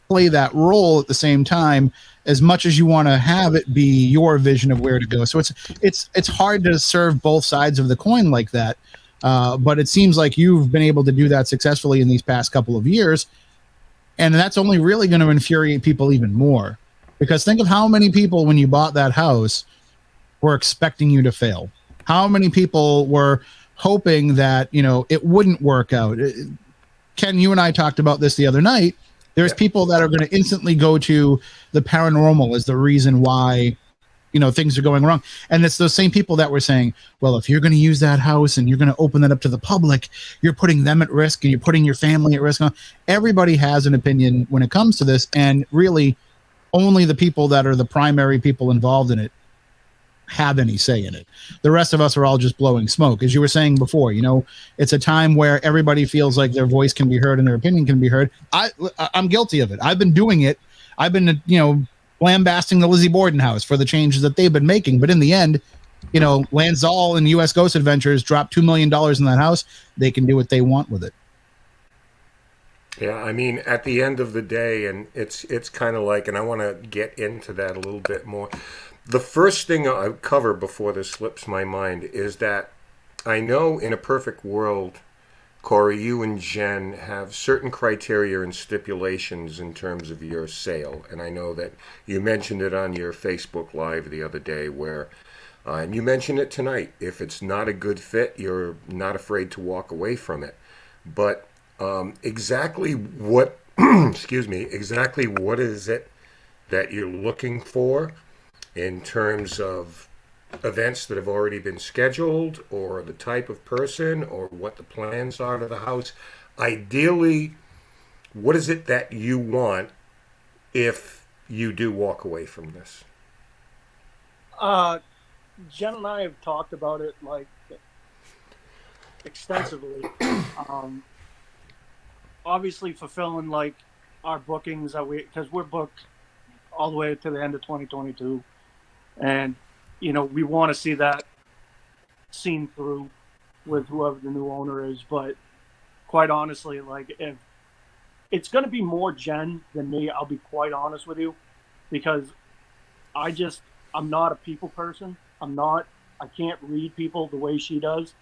play that role at the same time, as much as you want to have it be your vision of where to go. So it's hard to serve both sides of the coin like that. But it seems like you've been able to do that successfully in these past couple of years. And that's only really going to infuriate people even more. Because think of how many people, when you bought that house, were expecting you to fail. How many people were hoping that, it wouldn't work out. Ken, you and I talked about this the other night. There's people that are going to instantly go to the paranormal as the reason why, things are going wrong. And it's those same people that were saying, well, if you're going to use that house and you're going to open that up to the public, you're putting them at risk and you're putting your family at risk. Everybody has an opinion when it comes to this. And really, only the people that are the primary people involved in it have any say in it. The rest of us are all just blowing smoke. As you were saying before, it's a time where everybody feels like their voice can be heard and their opinion can be heard. I'm guilty of it. I've been doing it. I've been, lambasting the Lizzie Borden house for the changes that they've been making. But in the end, Lanzal and U.S. Ghost Adventures dropped $2 million in that house. They can do what they want with it. Yeah, I mean, at the end of the day, and it's kind of like, and I want to get into that a little bit more. The first thing I cover before this slips my mind is that I know in a perfect world, Cory, you and Jen have certain criteria and stipulations in terms of your sale. And I know that you mentioned it on your Facebook Live the other day where, and you mentioned it tonight, if it's not a good fit, you're not afraid to walk away from it. But exactly what, exactly what is it that you're looking for in terms of events that have already been scheduled or the type of person or what the plans are to the house? Ideally, what is it that you want if you do walk away from this? Jen and I have talked about it extensively. Obviously fulfilling our bookings because we're booked all the way to the end of 2022, and we want to see that seen through with whoever the new owner is. But quite honestly, if it's going to be more Jen than me. I'll be quite honest with you, because I'm not a people person. I can't read people the way she does,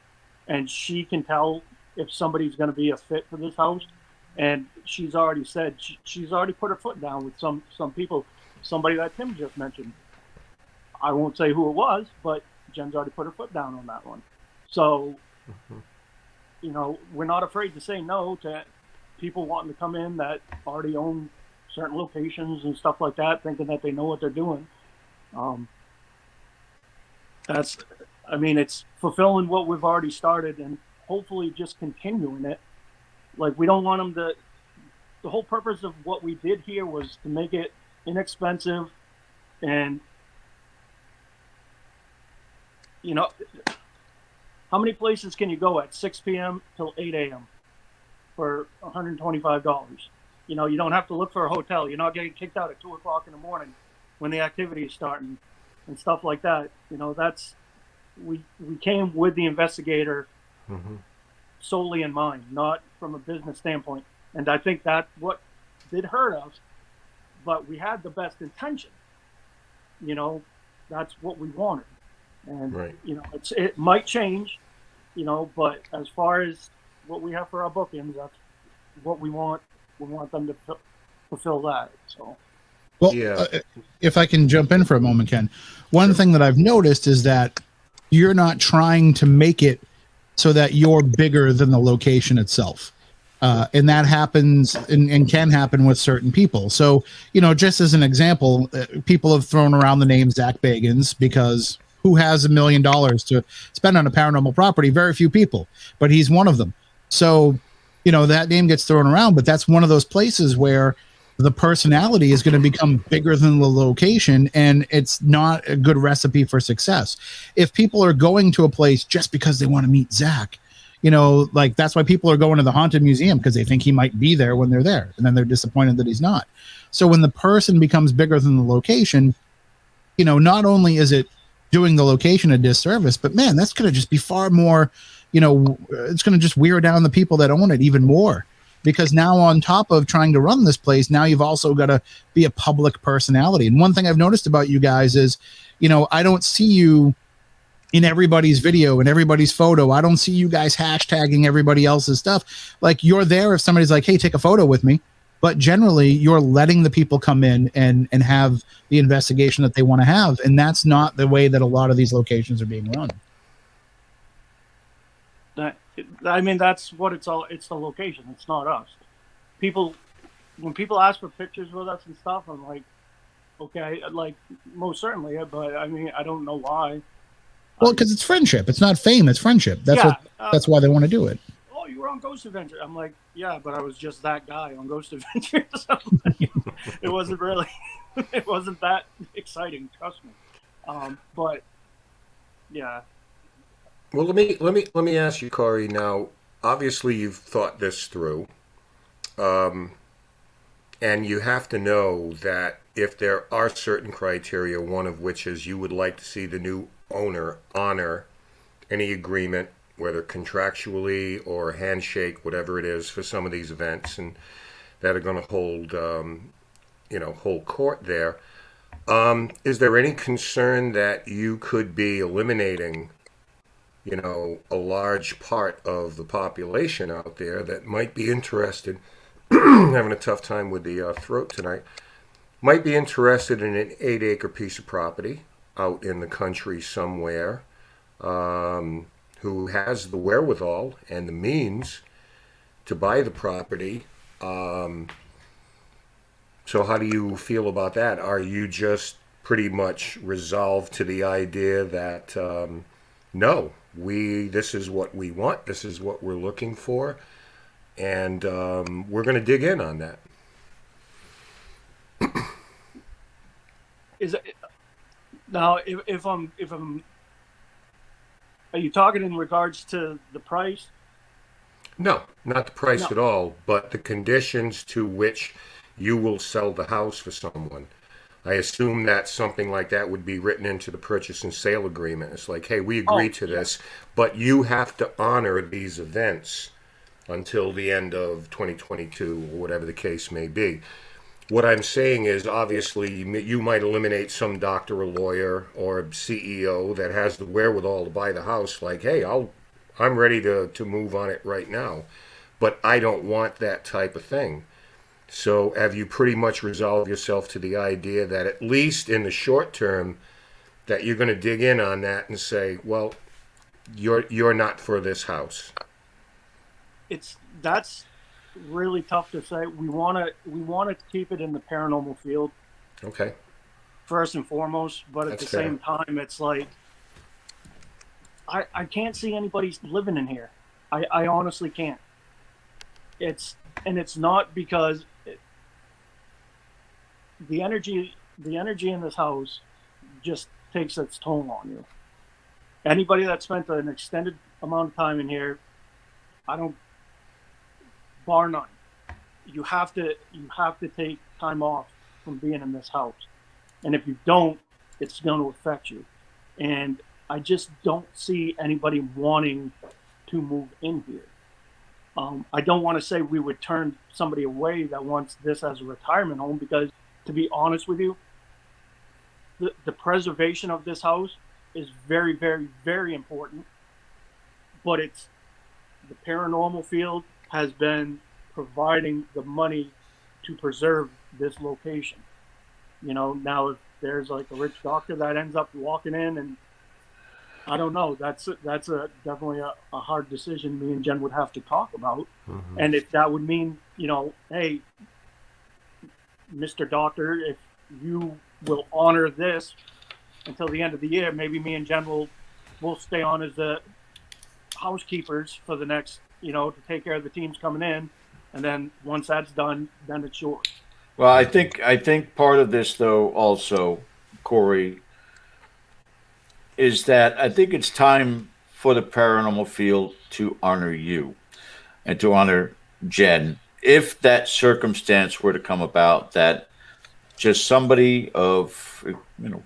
and she can tell if somebody's going to be a fit for this house. And she's already said she's already put her foot down with some people. Somebody that Tim just mentioned. I won't say who it was, but Jen's already put her foot down on that one. So, you know, we're not afraid to say no to people wanting to come in that already own certain locations and stuff like that, thinking that they know what they're doing. It's fulfilling what we've already started and hopefully just continuing it. Like, we don't want them to, the whole purpose of what we did here was to make it inexpensive. And, you know, how many places can you go at 6 p.m. till 8 a.m. for $125? You know, you don't have to look for a hotel. You're not getting kicked out at 2 o'clock in the morning when the activity is starting and stuff like that. You know, we came with the investigator solely in mind, not from a business standpoint. And I think that what did hurt us, but we had the best intention. You know, that's what we wanted. And, you know, it might change, you know, but as far as what we have for our bookings, that's what we want. We want them to fulfill that. So, well, if I can jump in for a moment, Ken, one thing that I've noticed is that you're not trying to make it so that you're bigger than the location itself. And that happens and can happen with certain people. So, you know, just as an example, people have thrown around the name Zach Bagans because who has $1 million to spend on a paranormal property? Very few people, but he's one of them. So, you know, that name gets thrown around, but that's one of those places where the personality is going to become bigger than the location, and it's not a good recipe for success. If people are going to a place just because they want to meet Zach, you know, like that's why people are going to the haunted museum, because they think he might be there when they're there, and then they're disappointed that he's not. So when the person becomes bigger than the location, you know, not only is it doing the location a disservice, but man, that's going to just be far more, you know, it's going to just wear down the people that own it even more. Because now on top of trying to run this place, now you've also got to be a public personality. And one thing I've noticed about you guys is, you know, I don't see you in everybody's video and everybody's photo. I don't see you guys hashtagging everybody else's stuff. Like, you're there if somebody's like, hey, take a photo with me. But generally, you're letting the people come in and have the investigation that they want to have. And that's not the way that a lot of these locations are being run. I mean, that's what it's all. It's the location. It's not us. When people ask for pictures with us and stuff, I'm like, okay, like most certainly. But I mean, I don't know why. Well, because it's friendship. It's not fame. It's friendship. That's why they want to do it. Oh, you were on Ghost Adventure. I'm like, yeah, but I was just that guy on Ghost Adventure. So it wasn't really. It wasn't that exciting. Trust me. But yeah. Well, let me ask you, Cory. Now, obviously, you've thought this through, and you have to know that if there are certain criteria, one of which is you would like to see the new owner honor any agreement, whether contractually or handshake, whatever it is, for some of these events, and that are going to hold court there. Is there any concern that you could be eliminating, you know, a large part of the population out there that might be interested, having a tough time with the throat tonight, might be interested in an 8-acre piece of property out in the country somewhere, who has the wherewithal and the means to buy the property? So how do you feel about that? Are you just pretty much resolved to the idea that, no, this is what we want, this is what we're looking for, and we're going to dig in on that? Is it, now if I'm are you talking in regards to the price? No, not the price at all, but the conditions to which you will sell the house for someone. I assume that something like that would be written into the purchase and sale agreement. It's like, hey, we agree to this, but you have to honor these events until the end of 2022 or whatever the case may be. What I'm saying is, obviously, you might eliminate some doctor or lawyer or CEO that has the wherewithal to buy the house. Like, hey, I'm ready to move on it right now, but I don't want that type of thing. So, have you pretty much resolved yourself to the idea that at least in the short term, that you're going to dig in on that and say, well, you're not for this house? That's really tough to say. We want to keep it in the paranormal field. Okay. First and foremost, but at That's the fair. same time, it's like I can't see anybody living in here. I honestly can't. It's not because the energy in this house just takes its toll on you. Anybody that spent an extended amount of time in here, bar none, you have to take time off from being in this house. And if you don't, it's going to affect you. And I just don't see anybody wanting to move in here. I don't want to say we would turn somebody away that wants this as a retirement home, because to be honest with you, the preservation of this house is very, very, very important. But it's the paranormal field has been providing the money to preserve this location. Now if there's like a rich doctor that ends up walking in, and I don't know, that's definitely a hard decision me and Jen would have to talk about. Mm-hmm. And if that would mean, hey, Mr. Doctor, if you will honor this until the end of the year, maybe me and Jen will stay on as the housekeepers for the next, to take care of the teams coming in. And then once that's done, then it's yours. Well, I think part of this, though, also, Cory, is that I think it's time for the paranormal field to honor you and to honor Jen. If that circumstance were to come about, that just somebody of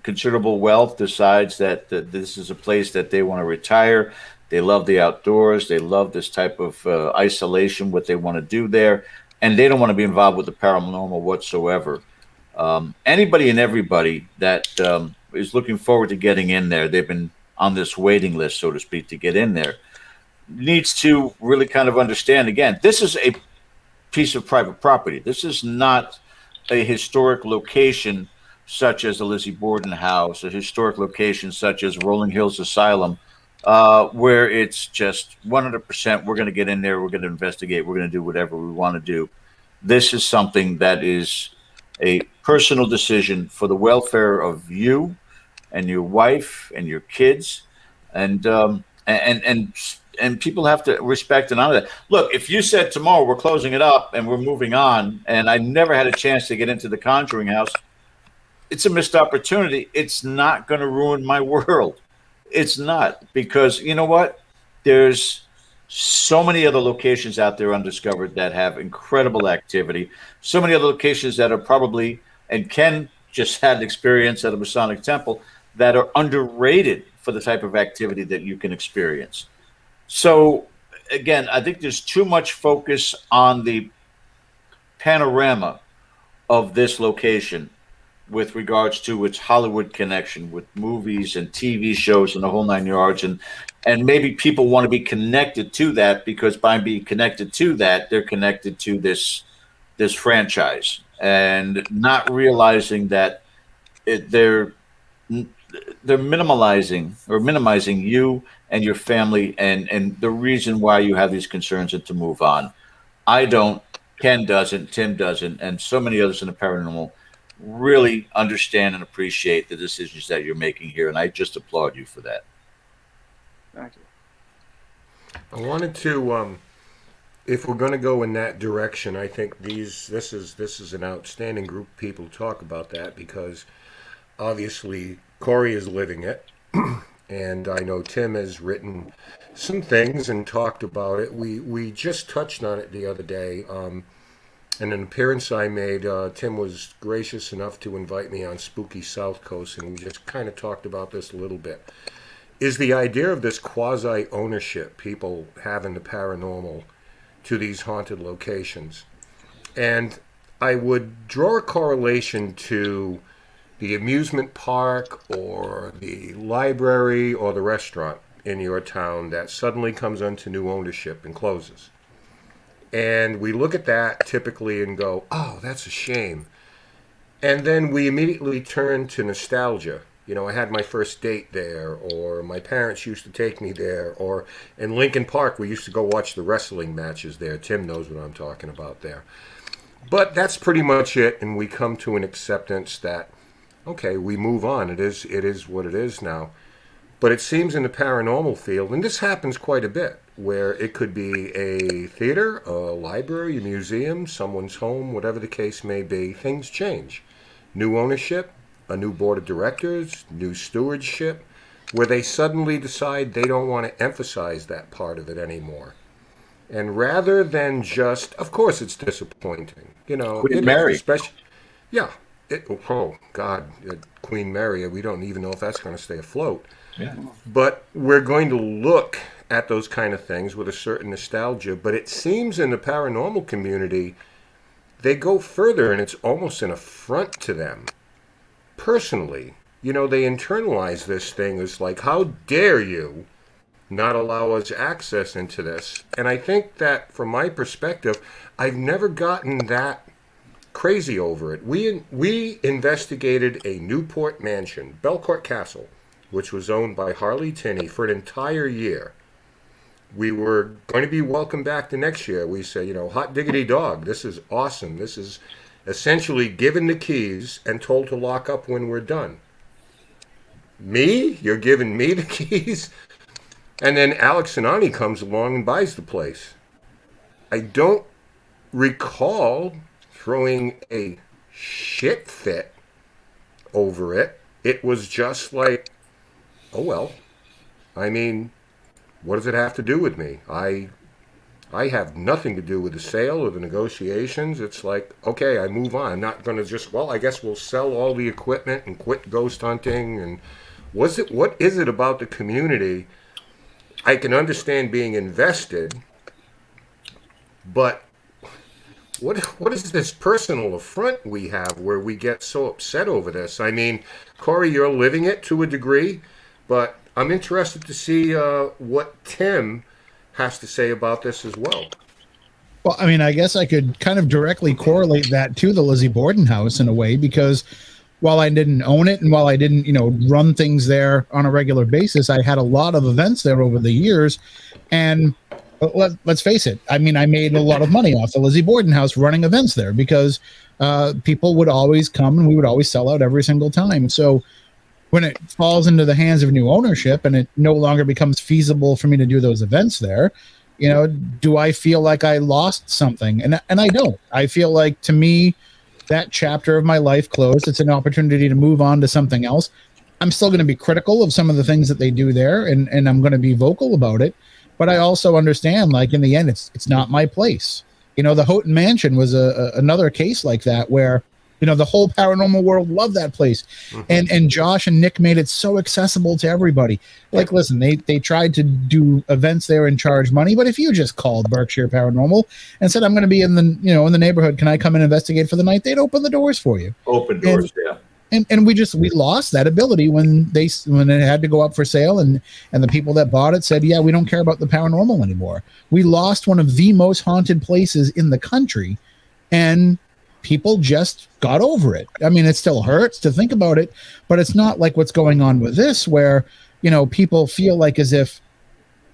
considerable wealth decides that this is a place that they want to retire. They love the outdoors. They love this type of isolation, what they want to do there. And they don't want to be involved with the paranormal whatsoever. Anybody and everybody that is looking forward to getting in there, they've been on this waiting list, so to speak, to get in there, needs to really kind of understand, again, this is a piece of private property. This is not a historic location such as the Lizzie Borden House, a historic location such as Rolling Hills Asylum, where it's just 100%, we're going to get in there, we're going to investigate, we're going to do whatever we want to do. This is something that is a personal decision for the welfare of you and your wife and your kids, and people have to respect and honor that. Look, if you said tomorrow we're closing it up and we're moving on, and I never had a chance to get into the Conjuring House, it's a missed opportunity. It's not going to ruin my world. It's not, because you know what? There's so many other locations out there undiscovered that have incredible activity. So many other locations that are probably, and Ken just had an experience at a Masonic temple, that are underrated for the type of activity that you can experience. So again, I think there's too much focus on the panorama of this location with regards to its Hollywood connection with movies and TV shows and the whole nine yards. And maybe people want to be connected to that, because by being connected to that, they're connected to this franchise, and not realizing that they're minimizing you and your family and the reason why you have these concerns and to move on. I don't, Ken doesn't, Tim doesn't, and so many others in the paranormal really understand and appreciate the decisions that you're making here, and I just applaud you for that. Thank you. I wanted to, if we're going to go in that direction, I think this is an outstanding group of people to talk about that, because obviously Cory is living it, and I know Tim has written some things and talked about it. We just touched on it the other day. In an appearance I made, Tim was gracious enough to invite me on Spooky South Coast, and we just kind of talked about this a little bit. Is the idea of this quasi-ownership people have in the paranormal, to these haunted locations. And I would draw a correlation to the amusement park or the library or the restaurant in your town that suddenly comes onto new ownership and closes. And we look at that typically and go, oh, that's a shame. And then we immediately turn to nostalgia. You know, I had my first date there, or my parents used to take me there, or in Lincoln Park, we used to go watch the wrestling matches there. Tim knows what I'm talking about there. But that's pretty much it, and we come to an acceptance that, okay, we move on. It is what it is now. But it seems in the paranormal field, and this happens quite a bit, where it could be a theater, a library, a museum, someone's home, whatever the case may be, things change. New ownership, a new board of directors, new stewardship, where they suddenly decide they don't want to emphasize that part of it anymore. And rather than just, of course it's disappointing. You know, Queen Mary. Yeah. Oh, God, Queen Mary, we don't even know if that's going to stay afloat. Yeah. But we're going to look at those kind of things with a certain nostalgia. But it seems in the paranormal community, they go further, and it's almost an affront to them. Personally, you know, they internalize this thing as like, how dare you not allow us access into this? And I think that from my perspective, I've never gotten that crazy over it. We investigated a Newport mansion, Belcourt Castle, which was owned by Harley Tinney for an entire year. We were going to be welcomed back the next year. We said, you know, hot diggity dog, this is awesome. This is essentially given the keys and told to lock up when we're done. Me? You're giving me the keys? And then Alex and Ani comes along and buys the place. I don't recall throwing a shit fit over it. It was just like, oh well. I mean, what does it have to do with me? I have nothing to do with the sale or the negotiations. It's like, okay, I move on. I'm not going to just, well, I guess we'll sell all the equipment and quit ghost hunting. And what is it about the community? I can understand being invested, but what is this personal affront we have where we get so upset over this? I mean, Cory, you're living it to a degree, but I'm interested to see what Tim has to say about this as well. Well, I mean, I guess I could kind of directly correlate that to the Lizzie Borden house in a way, because while I didn't own it and while I didn't, run things there on a regular basis, I had a lot of events there over the years. And let's face it, I mean, I made a lot of money off the Lizzie Borden house running events there because people would always come and we would always sell out every single time. So when it falls into the hands of new ownership and it no longer becomes feasible for me to do those events there, do I feel like I lost something? And I don't. I feel like, to me, that chapter of my life closed. It's an opportunity to move on to something else. I'm still going to be critical of some of the things that they do there, and I'm going to be vocal about it. But I also understand, like, in the end, it's not my place. The Houghton Mansion was another case like that where, the whole paranormal world loved that place. Mm-hmm. And Josh and Nick made it so accessible to everybody. Like, listen, they tried to do events there and charge money, but if you just called Berkshire Paranormal and said, I'm going to be in the neighborhood, can I come and investigate for the night? They'd open the doors for you. Open doors, yeah. And we lost that ability when it had to go up for sale, and the people that bought it said, yeah, we don't care about the paranormal anymore. We lost one of the most haunted places in the country, and people just got over it. I mean, it still hurts to think about it, but it's not like what's going on with this, where, people feel like as if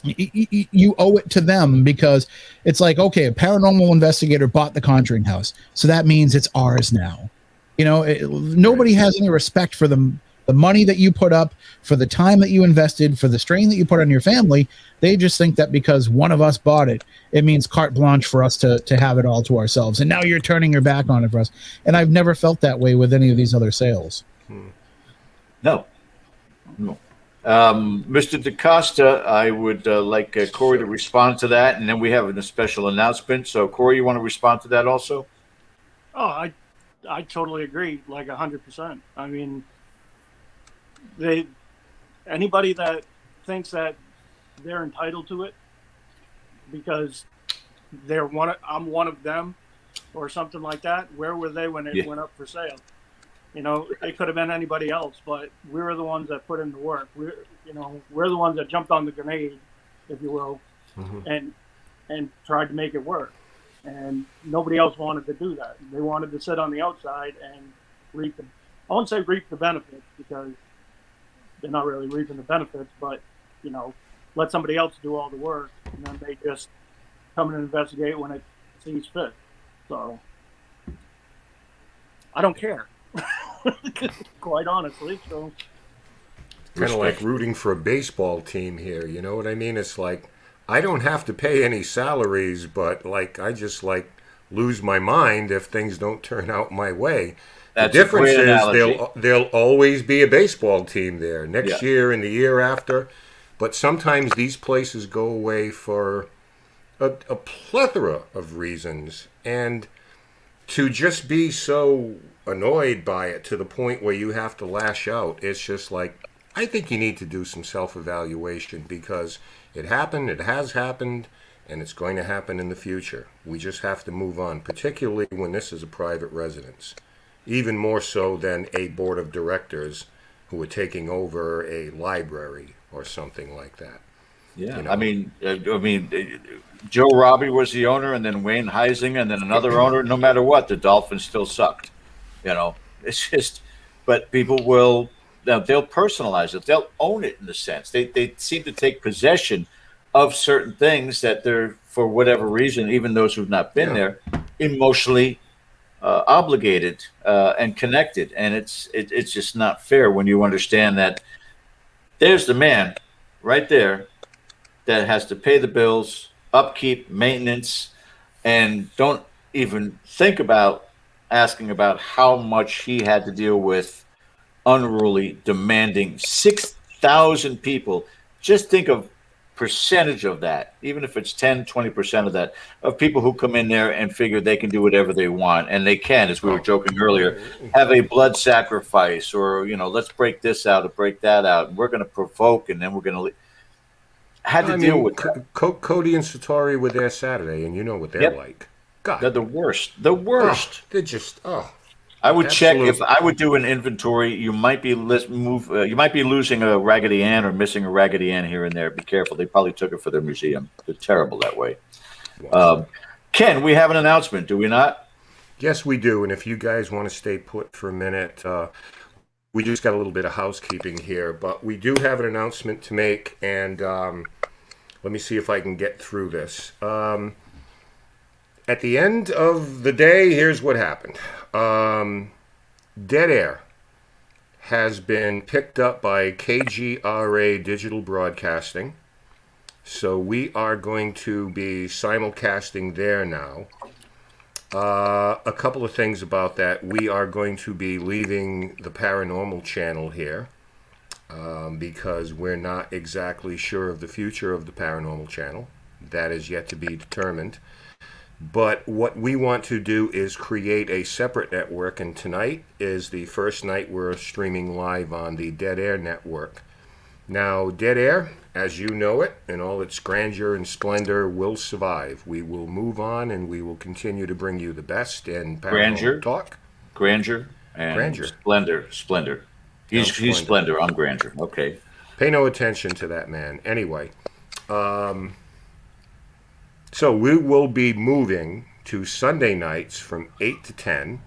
you owe it to them, because it's like, okay, a paranormal investigator bought the Conjuring House, so that means it's ours now. Nobody has any respect for the money that you put up, for the time that you invested, for the strain that you put on your family. They just think that because one of us bought it, it means carte blanche for us to have it all to ourselves. And now you're turning your back on it for us. And I've never felt that way with any of these other sales. No. Mr. DaCosta, I would like Cory to respond to that, and then we have a special announcement. So, Cory, you want to respond to that also? Oh, I totally agree, like 100%. I mean, anybody that thinks that they're entitled to it because I'm one of them, or something like that. Where were they when it went up for sale? You know, it could have been anybody else, but we were the ones that put in the work. We're the ones that jumped on the grenade, if you will, and tried to make it work. And nobody else wanted to do that. They wanted to sit on the outside and I won't say reap the benefits, because they're not really reaping the benefits, but, let somebody else do all the work, and then they just come and investigate when it sees fit. So I don't care, quite honestly. So kind of like rooting for a baseball team here. You know what I mean? It's like I don't have to pay any salaries, but I just lose my mind if things don't turn out my way. That's the difference a great is analogy. there'll always be a baseball team there next year and the year after. But sometimes these places go away for a plethora of reasons, and to just be so annoyed by it to the point where you have to lash out, it's just I think you need to do some self-evaluation, because it happened, it has happened, and it's going to happen in the future. We just have to move on, particularly when this is a private residence, even more so than a board of directors who are taking over a library or something like that. Yeah, I mean, Joe Robbie was the owner, and then Wayne Heising, and then another owner. No matter what, the Dolphins still sucked. It's just, but people they'll personalize it. They'll own it in a sense. They seem to take possession of certain things that they're, for whatever reason, even those who've not been there, emotionally obligated and connected. And it's just not fair when you understand that there's the man right there that has to pay the bills, upkeep, maintenance, and don't even think about asking about how much he had to deal with unruly, demanding 6,000 people. Just think of percentage of that, even if it's 10, 20% of that, of people who come in there and figure they can do whatever they want. And they can, as we were joking earlier, have a blood sacrifice, or, let's break this out or break that out. And we're going to provoke, and then we're going to had to deal with that. Cody and Satori were there Saturday, and you know what they're like. God, they're the worst. The worst. They're just I would check if I would do an inventory. You might be you might be losing a Raggedy Ann or missing a Raggedy Ann here and there. Be careful. They probably took it for their museum. They're terrible that way. Ken, we have an announcement, do we not? Yes, we do. And if you guys want to stay put for a minute, we just got a little bit of housekeeping here, but we do have an announcement to make, and let me see if I can get through this. At the end of the day, here's what happened. Dead Air has been picked up by KGRA Digital Broadcasting, so we are going to be simulcasting there now. A couple of things about that. We are going to be leaving the paranormal channel here because we're not exactly sure of the future of the paranormal channel. That is yet to be determined. But what we want to do is create a separate network, and tonight is the first night we're streaming live on the Dead Air network. Now, Dead Air, as you know it, in all its grandeur and splendor, will survive. We will move on, and we will continue to bring you the best in paranormal talk. Grandeur and splendor. He's splendor. I'm grandeur. Okay. Pay no attention to that man. Anyway, so we will be moving to Sunday nights from 8 to 10,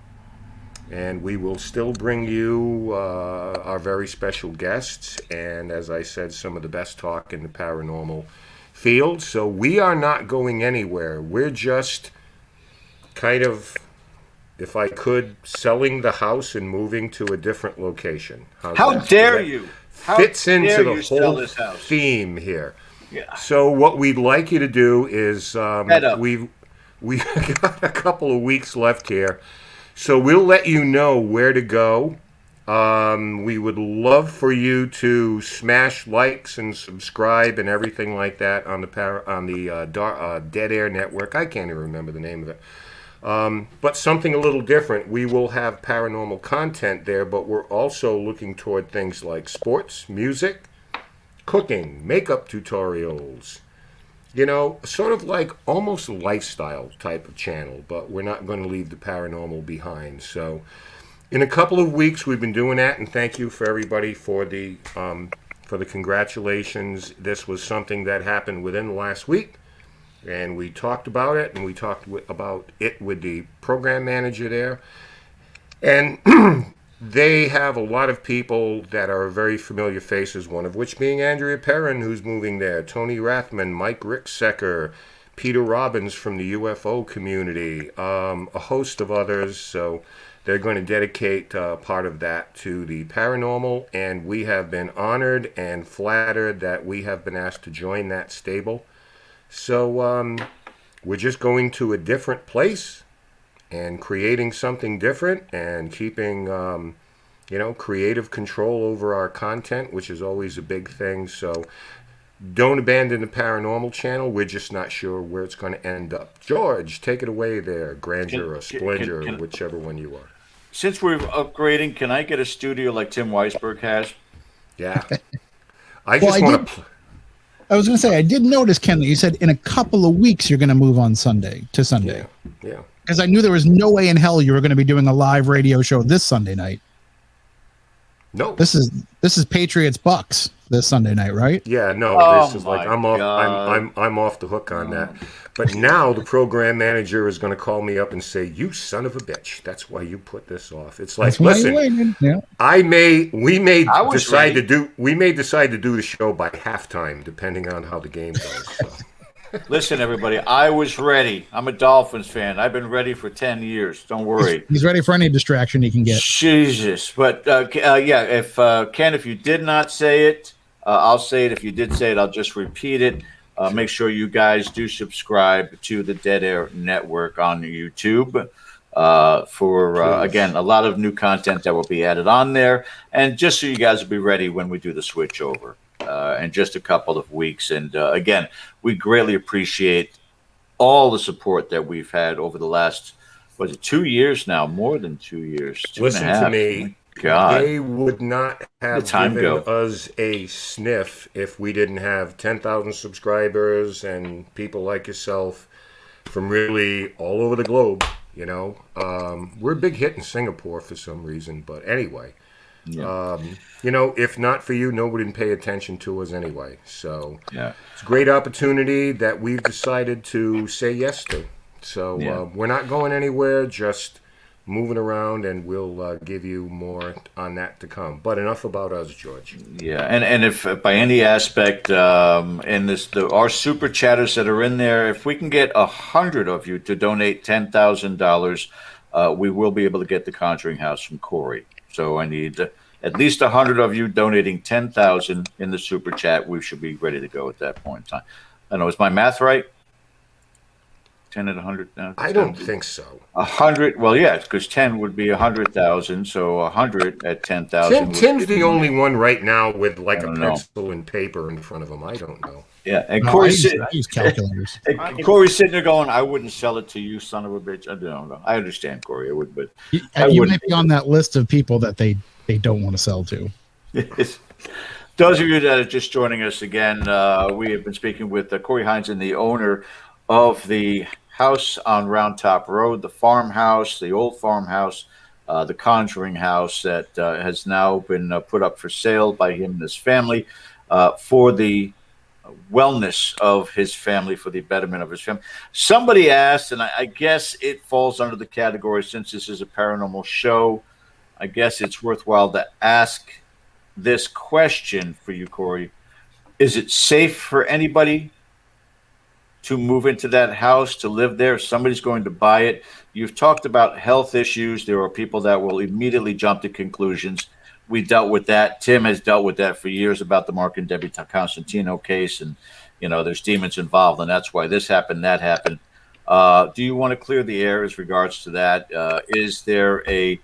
and we will still bring you our very special guests, and as I said, some of the best talk in the paranormal field. So we are not going anywhere. We're just kind of, if I could, selling the house and moving to a different location. How dare you? Fits into the whole theme here. Yeah. So what we'd like you to do is we've got a couple of weeks left here, so we'll let you know where to go. We would love for you to smash likes and subscribe and everything like that on the Dead Air network. I can't even remember the name of it. But something a little different. We will have paranormal content there, but we're also looking toward things like sports, music, cooking, makeup tutorials, Sort of like almost a lifestyle type of channel, but we're not going to leave the paranormal behind. So, in a couple of weeks, we've been doing that, and thank you for everybody for the congratulations. This was something that happened within the last week, and we talked about it, and we talked about it with the program manager there, and they have a lot of people that are very familiar faces, one of which being Andrea Perrin, who's moving there, Tony Rathman, Mike Ricksecker, Peter Robbins from the UFO community, a host of others. So they're going to dedicate part of that to the paranormal, and we have been honored and flattered that we have been asked to join that stable. So we're just going to a different place and creating something different and keeping, creative control over our content, which is always a big thing. So don't abandon the paranormal channel. We're just not sure where it's going to end up. George, take it away there. Grandeur or Splendor, whichever one you are. Since we're upgrading, can I get a studio like Tim Weisberg has? Yeah. I want to... I was going to say, I did notice, Ken, that you said in a couple of weeks you're going to move on Sunday. Yeah. Because I knew there was no way in hell you were going to be doing a live radio show this Sunday night. No. This is Patriots Bucks this Sunday night, right? Yeah, no. This is like I'm off the hook on that. But now the program manager is going to call me up and say, "You son of a bitch! That's why you put this off." It's like, listen, yeah. we may decide to do the show by halftime, depending on how the game goes. So. Listen, everybody, I was ready. I'm a Dolphins fan. I've been ready for 10 years. Don't worry. He's ready for any distraction he can get. Jesus. But, if Ken, if you did not say it, I'll say it. If you did say it, I'll just repeat it. Make sure you guys do subscribe to the Dead Air Network on YouTube for, again, a lot of new content that will be added on there. And just so you guys will be ready when we do the switch over. In just a couple of weeks. And again, we greatly appreciate all the support that we've had over the last, 2 years now? More than 2 years. Listen to me. God. They would not have given us a sniff if we didn't have 10,000 subscribers and people like yourself from really all over the globe. We're a big hit in Singapore for some reason. But anyway. Yeah. If not for you, nobody would pay attention to us anyway. So it's a great opportunity that we've decided to say yes to. So we're not going anywhere, just moving around, and we'll give you more on that to come. But enough about us, George. Yeah, and if by any aspect in this, our super chatters that are in there, if we can get 100 of you to donate $10,000, we will be able to get the Conjuring House from Cory. So I need at least 100 of you donating $10,000 in the super chat. We should be ready to go at that point in time. I don't know, is my math right? 10 at 100? I don't think so. 100? Well, yeah, because 10 would be 100,000. So 100 at 10,000. Tim's the only one right now with like a pencil and paper in front of him. I don't know. Yeah, and Cory's I use calculators. Cory's sitting there going, "I wouldn't sell it to you, son of a bitch." I don't know. I understand, Cory. I would, but you might be on that list of people that they don't want to sell to. Those of you that are just joining us again, we have been speaking with Cory Heinzen, the owner of the house on Round Top Road, the farmhouse, the old farmhouse, the Conjuring House that has now been put up for sale by him and his family for the wellness of his family, for the betterment of his family. Somebody asked, and I guess it falls under the category, since this is a paranormal show, I guess it's worthwhile to ask this question for you, Cory. Is it safe for anybody to move into that house, to live there? Somebody's going to buy it. You've talked about health issues. There are people that will immediately jump to conclusions. We dealt with that. Tim has dealt with that for years about the Mark and Debbie Constantino case, and there's demons involved, and that's why this happened, that happened. Do you want to clear the air as regards to that? Is there a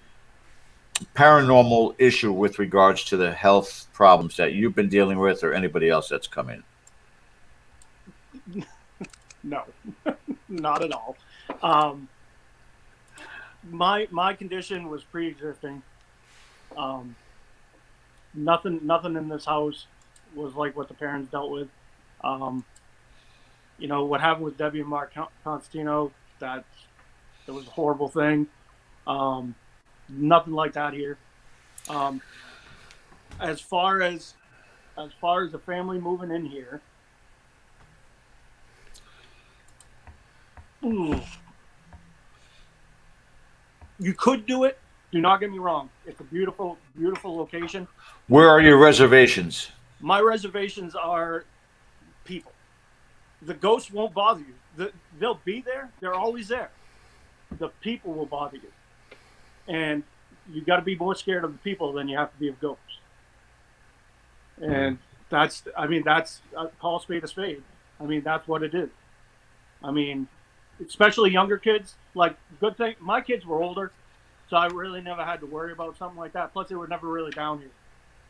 paranormal issue with regards to the health problems that you've been dealing with, or anybody else that's come in? No, not at all. My condition was pre-existing. Nothing in this house was like what the parents dealt with. what happened with Debbie and Mark Constantino, it was a horrible thing. Nothing like that here. As far as the family moving in here, ooh, you could do it. Do not get me wrong. It's a beautiful, beautiful location. Where are your reservations? My reservations are people. The ghosts won't bother you. They'll be there. They're always there. The people will bother you. And you got to be more scared of the people than you have to be of ghosts. And that's call a spade a spade. I mean, that's what it is. I mean, especially younger kids, like, good thing, my kids were older, so I really never had to worry about something like that. Plus, they were never really down here.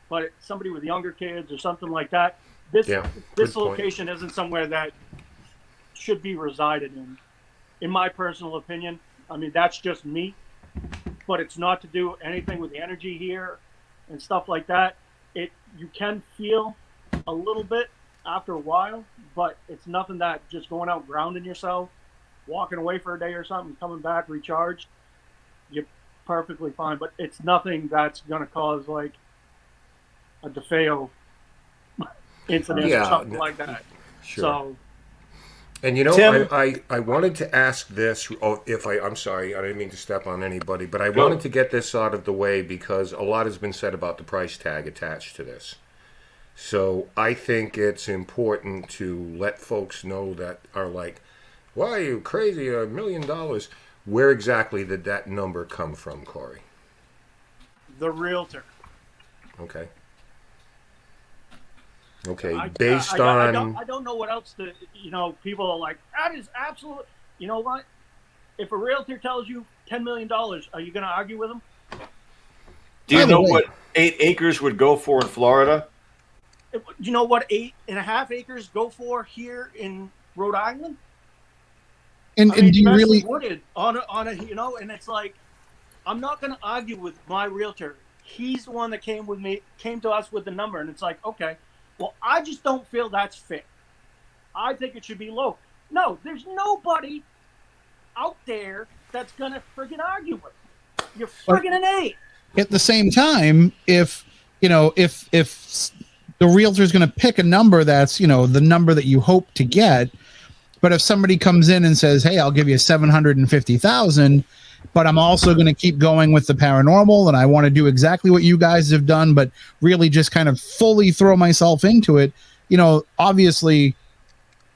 But somebody with younger kids or something like that, this location isn't somewhere that should be resided in my personal opinion. I mean, that's just me. But it's not to do anything with the energy here and stuff like that. You can feel a little bit after a while, but it's nothing that just going out grounding yourself, walking away for a day or something, coming back recharged, you're perfectly fine. But it's nothing that's going to cause like a DeFeo incident or something like that. Sure. So, and you know, Tim? I wanted to ask this. I'm sorry, I didn't mean to step on anybody, but I wanted to get this out of the way because a lot has been said about the price tag attached to this. So I think it's important to let folks know that are like, why are you crazy? $1 million? Where exactly did that number come from, Cory? the realtor. Okay. Based on... I don't know what else to, people are like, that is absolute. You know what? If a realtor tells you $10 million, are you going to argue with them? Do you know what 8 acres would go for in Florida? You know what 8.5 acres go for here in Rhode Island? And do you really wooded on a and it's like, I'm not going to argue with my realtor. He's the one that came to us with the number, and it's like, okay, well, I just don't feel that's fair. I think it should be low. No, there's nobody out there that's going to friggin' argue with him. You're friggin' an 8. at the same time, if the realtor is going to pick a number that's, the number that you hope to get, but if somebody comes in and says, hey, I'll give you 750,000, but I'm also going to keep going with the paranormal and I want to do exactly what you guys have done, but really just kind of fully throw myself into it, obviously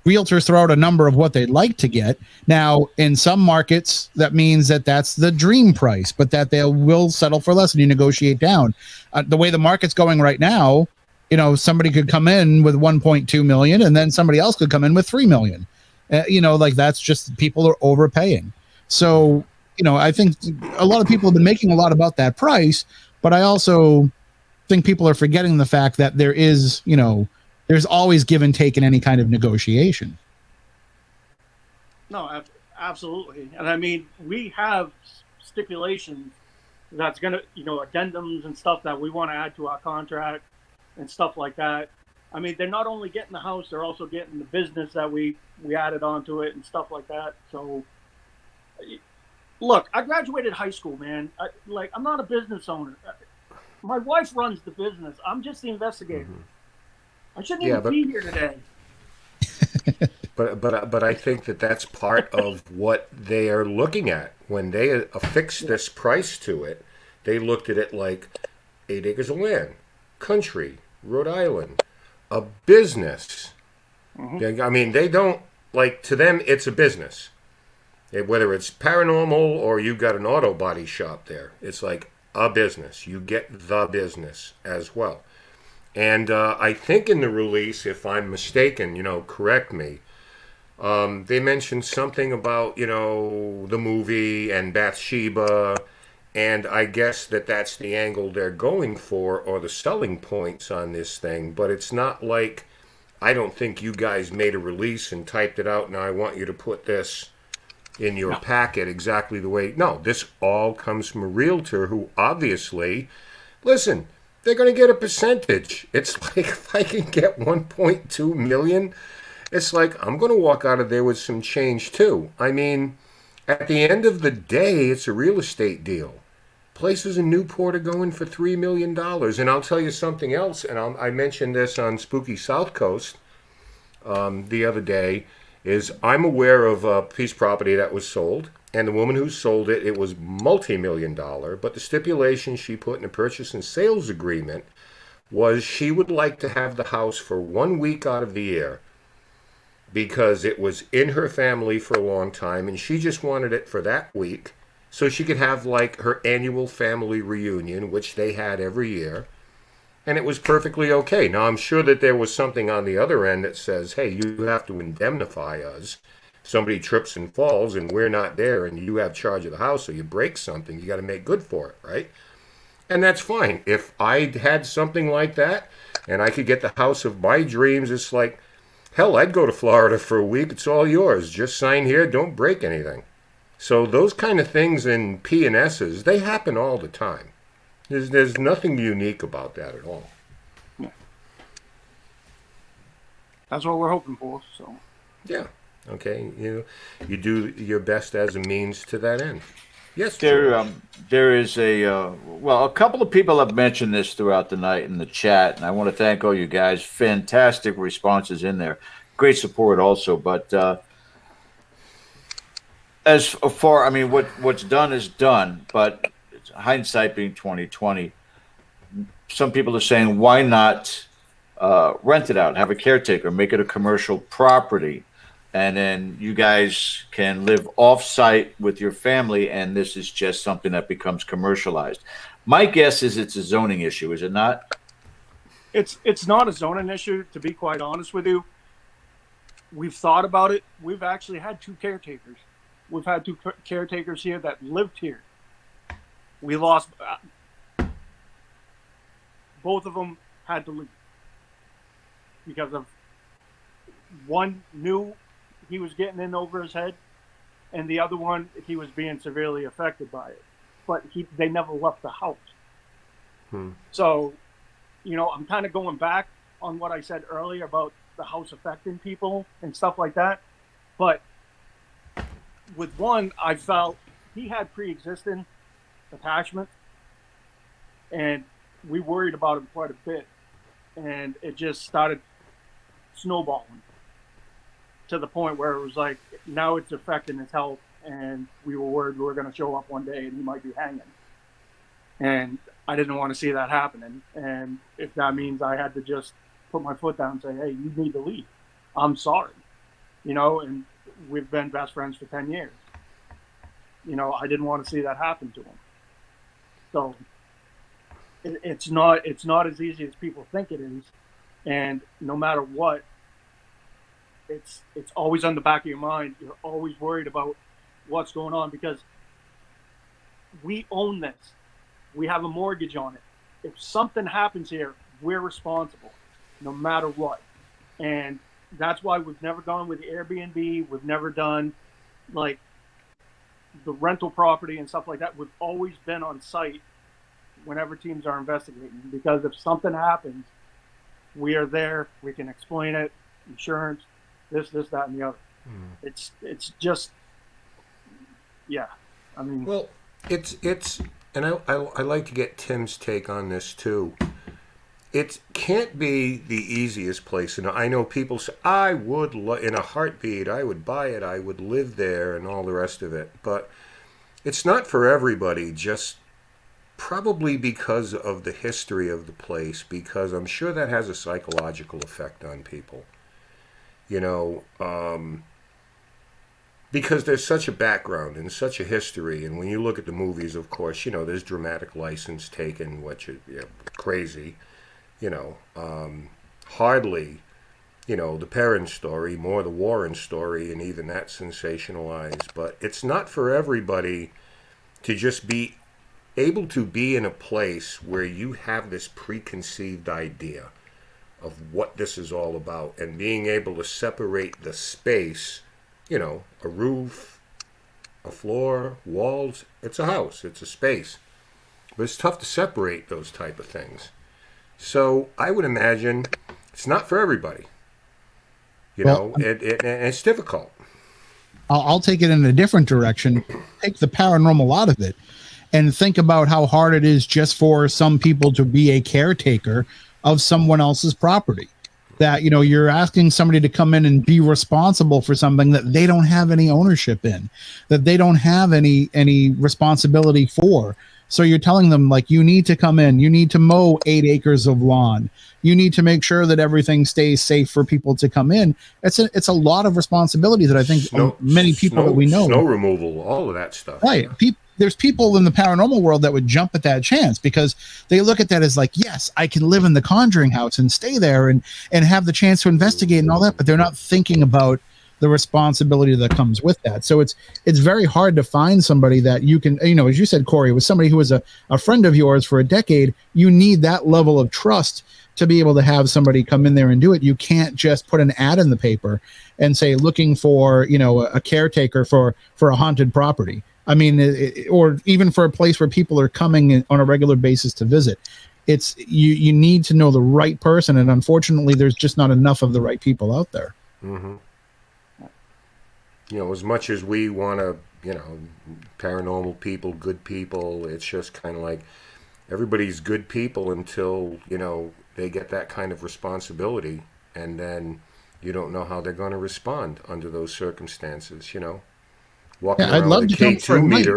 realtors throw out a number of what they'd like to get. Now, in some markets, that means that that's the dream price, but that they will settle for less and you negotiate down. The way the market's going right now, somebody could come in with 1.2 million and then somebody else could come in with 3 million. That's just, people are overpaying. So, I think a lot of people have been making a lot about that price, but I also think people are forgetting the fact that there is, there's always give and take in any kind of negotiation. No, absolutely. And I mean, we have stipulations that's going to, addendums and stuff that we want to add to our contract and stuff like that. I mean, they're not only getting the house, they're also getting the business that we added onto it and stuff like that. So, look, I graduated high school, man. I'm not a business owner. My wife runs the business. I'm just the investigator. Mm-hmm. I shouldn't even be here today. But I think that's part of what they are looking at. When they affixed this price to it, they looked at it like 8 acres of land, country, Rhode Island, a business. Mm-hmm. I mean, they don't, to them, it's a business. Whether it's paranormal or you've got an auto body shop there, it's like a business. You get the business as well. And I think in the release, if I'm mistaken, correct me, they mentioned something about, the movie and Bathsheba, and I guess that's the angle they're going for, or the selling points on this thing. But it's not like, I don't think you guys made a release and typed it out, now I want you to put this in your packet exactly the way. No, this all comes from a realtor who obviously, listen, they're going to get a percentage. It's like, if I can get 1.2 million, It's like, I'm going to walk out of there with some change too. I mean, at the end of the day, it's a real estate deal. Places in Newport are going for $3 million. And I'll tell you something else, and I mentioned this on Spooky South Coast the other day, is I'm aware of a piece of property that was sold, and the woman who sold it, it was multi-million dollar, but the stipulation she put in a purchase and sales agreement was she would like to have the house for 1 week out of the year because it was in her family for a long time, and she just wanted it for that week so she could have like her annual family reunion, which they had every year. And it was perfectly okay. Now, I'm sure that there was something on the other end that says, hey, you have to indemnify us. Somebody trips and falls and we're not there and you have charge of the house, so you break something, you got to make good for it, right? And that's fine. If I had something like that and I could get the house of my dreams, it's like, hell, I'd go to Florida for a week. It's all yours. Just sign here. Don't break anything. So those kind of things in P&Ss, they happen all the time. There's nothing unique about that at all. Yeah. That's what we're hoping for. So. Yeah. Okay. You do your best as a means to that end. Yes. There is a couple of people have mentioned this throughout the night in the chat, and I want to thank all you guys. Fantastic responses in there, great support also. But as far, I mean, what's done is done. But hindsight being 2020, some people are saying, why not rent it out, have a caretaker, make it a commercial property, and then you guys can live off-site with your family, and this is just something that becomes commercialized. My guess is it's a zoning issue, is it not? It's not a zoning issue, to be quite honest with you. We've thought about it. We've actually had two caretakers. We've had two caretakers here that lived here. We lost both of them had to leave because of one knew he was getting in over his head, and the other one, he was being severely affected by it. But they never left the house. So, I'm kind of going back on what I said earlier about the house affecting people and stuff like that. But with one, I felt he had pre-existing attachment, and we worried about him quite a bit, and it just started snowballing to the point where it was like, now it's affecting his health, and we were worried we were going to show up one day and he might be hanging, and I didn't want to see that happening. And if that means I had to just put my foot down and say, hey, you need to leave, I'm sorry, and we've been best friends for 10 years. I didn't want to see that happen to him. So it's not as easy as people think it is, and no matter what, it's always on the back of your mind. You're always worried about what's going on because we own this. We have a mortgage on it. If something happens here, we're responsible, no matter what. And that's why we've never gone with Airbnb. We've never done like the rental property and stuff like that. We've always been on site whenever teams are investigating, because if something happens, we are there. We can explain it, insurance, this, that, and the other. It's just, yeah. I mean, well, it's, and I like to get Tim's take on this too. It can't be the easiest place. And I know people say, I would, in a heartbeat, I would buy it, I would live there, and all the rest of it. But it's not for everybody, just probably because of the history of the place, because I'm sure that has a psychological effect on people. Because there's such a background and such a history. And when you look at the movies, of course, there's dramatic license taken, which is crazy. Hardly, the Perrin story, more the Warren story, and even that sensationalized. But it's not for everybody to just be able to be in a place where you have this preconceived idea of what this is all about, and being able to separate the space, a roof, a floor, walls. It's a house, it's a space. But it's tough to separate those type of things. So I would imagine it's not for everybody. You Well, know, and it's difficult. I'll take it in a different direction. Take the paranormal out of it and think about how hard it is just for some people to be a caretaker of someone else's property. That, you're asking somebody to come in and be responsible for something that they don't have any ownership in, that they don't have any responsibility for. So you're telling them, like, you need to come in, you need to mow 8 acres of lawn, you need to make sure that everything stays safe for people to come in. It's a lot of responsibility that I think many people that we know. Snow removal, all of that stuff. Right. There's people in the paranormal world that would jump at that chance because they look at that as like, yes, I can live in the Conjuring House and stay there and have the chance to investigate and all that, but they're not thinking about the responsibility that comes with that. So it's very hard to find somebody that you can, as you said, Cory, with somebody who was a friend of yours for a decade. You need that level of trust to be able to have somebody come in there and do it. You can't just put an ad in the paper and say, looking for, a caretaker for a haunted property. I mean, or even for a place where people are coming on a regular basis to visit. It's you need to know the right person, and unfortunately, there's just not enough of the right people out there. Mm-hmm. As much as we want to, paranormal people, good people, it's just kind of like everybody's good people until, they get that kind of responsibility, and then you don't know how they're going to respond under those circumstances, Walking I'd love to come for a night.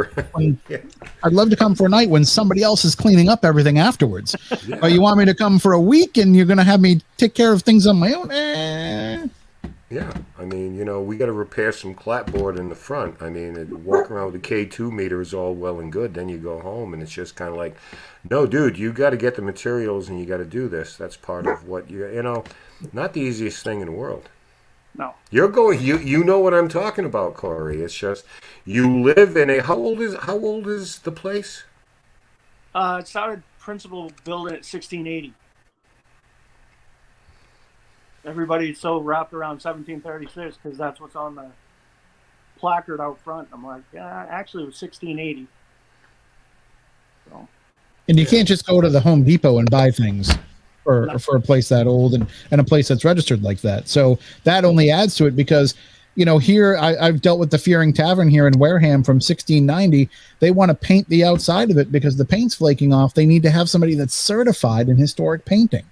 I'd love to come for a night when somebody else is cleaning up everything afterwards. Yeah. But you want me to come for a week and you're going to have me take care of things on my own? Yeah, I mean, we got to repair some clapboard in the front. I mean, walk around with the K2 meter is all well and good. Then you go home and it's just kind of like, no, dude, you got to get the materials and you got to do this. That's part of what not the easiest thing in the world. No. You know what I'm talking about, Cory. It's just you live in how old is the place? It started principal building at 1680. Everybody's so wrapped around 1736 because that's what's on the placard out front. I'm like, yeah, actually it was 1680. So. And you can't just go to the Home Depot and buy things for a place that old and a place that's registered like that. So that only adds to it because, here I've dealt with the Fearing Tavern here in Wareham from 1690. They want to paint the outside of it because the paint's flaking off. They need to have somebody that's certified in historic painting.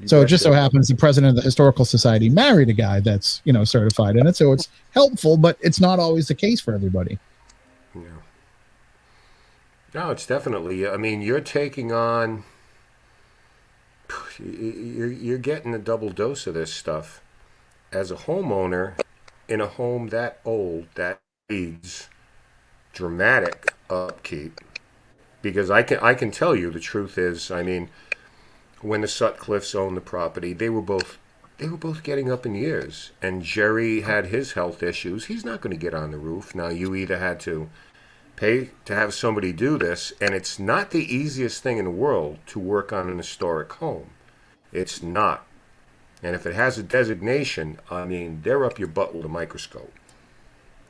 So it just so happens the president of the Historical Society married a guy that's, certified in it. So it's helpful, but it's not always the case for everybody. Yeah. No, it's definitely, I mean, you're taking on, you're getting a double dose of this stuff as a homeowner in a home that old that needs dramatic upkeep. Because I can tell you the truth is, I mean, when the Sutcliffes owned the property, they were both getting up in years, and Jerry had his health issues. He's not going to get on the roof. Now you either had to pay to have somebody do this, and it's not the easiest thing in the world to work on an historic home. It's not. And if it has a designation, I mean, they're up your butt with a microscope.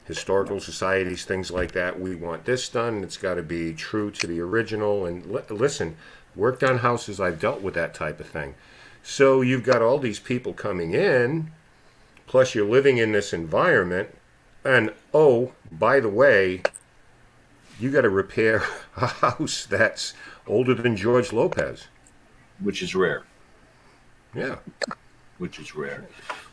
Historical societies, things like that, we want this done. It's got to be true to the original. And listen, worked on houses, I've dealt with that type of thing. So you've got all these people coming in, plus you're living in this environment. And, oh, by the way, you got to repair a house that's older than George Lopez. Which is rare. Yeah. Which is rare.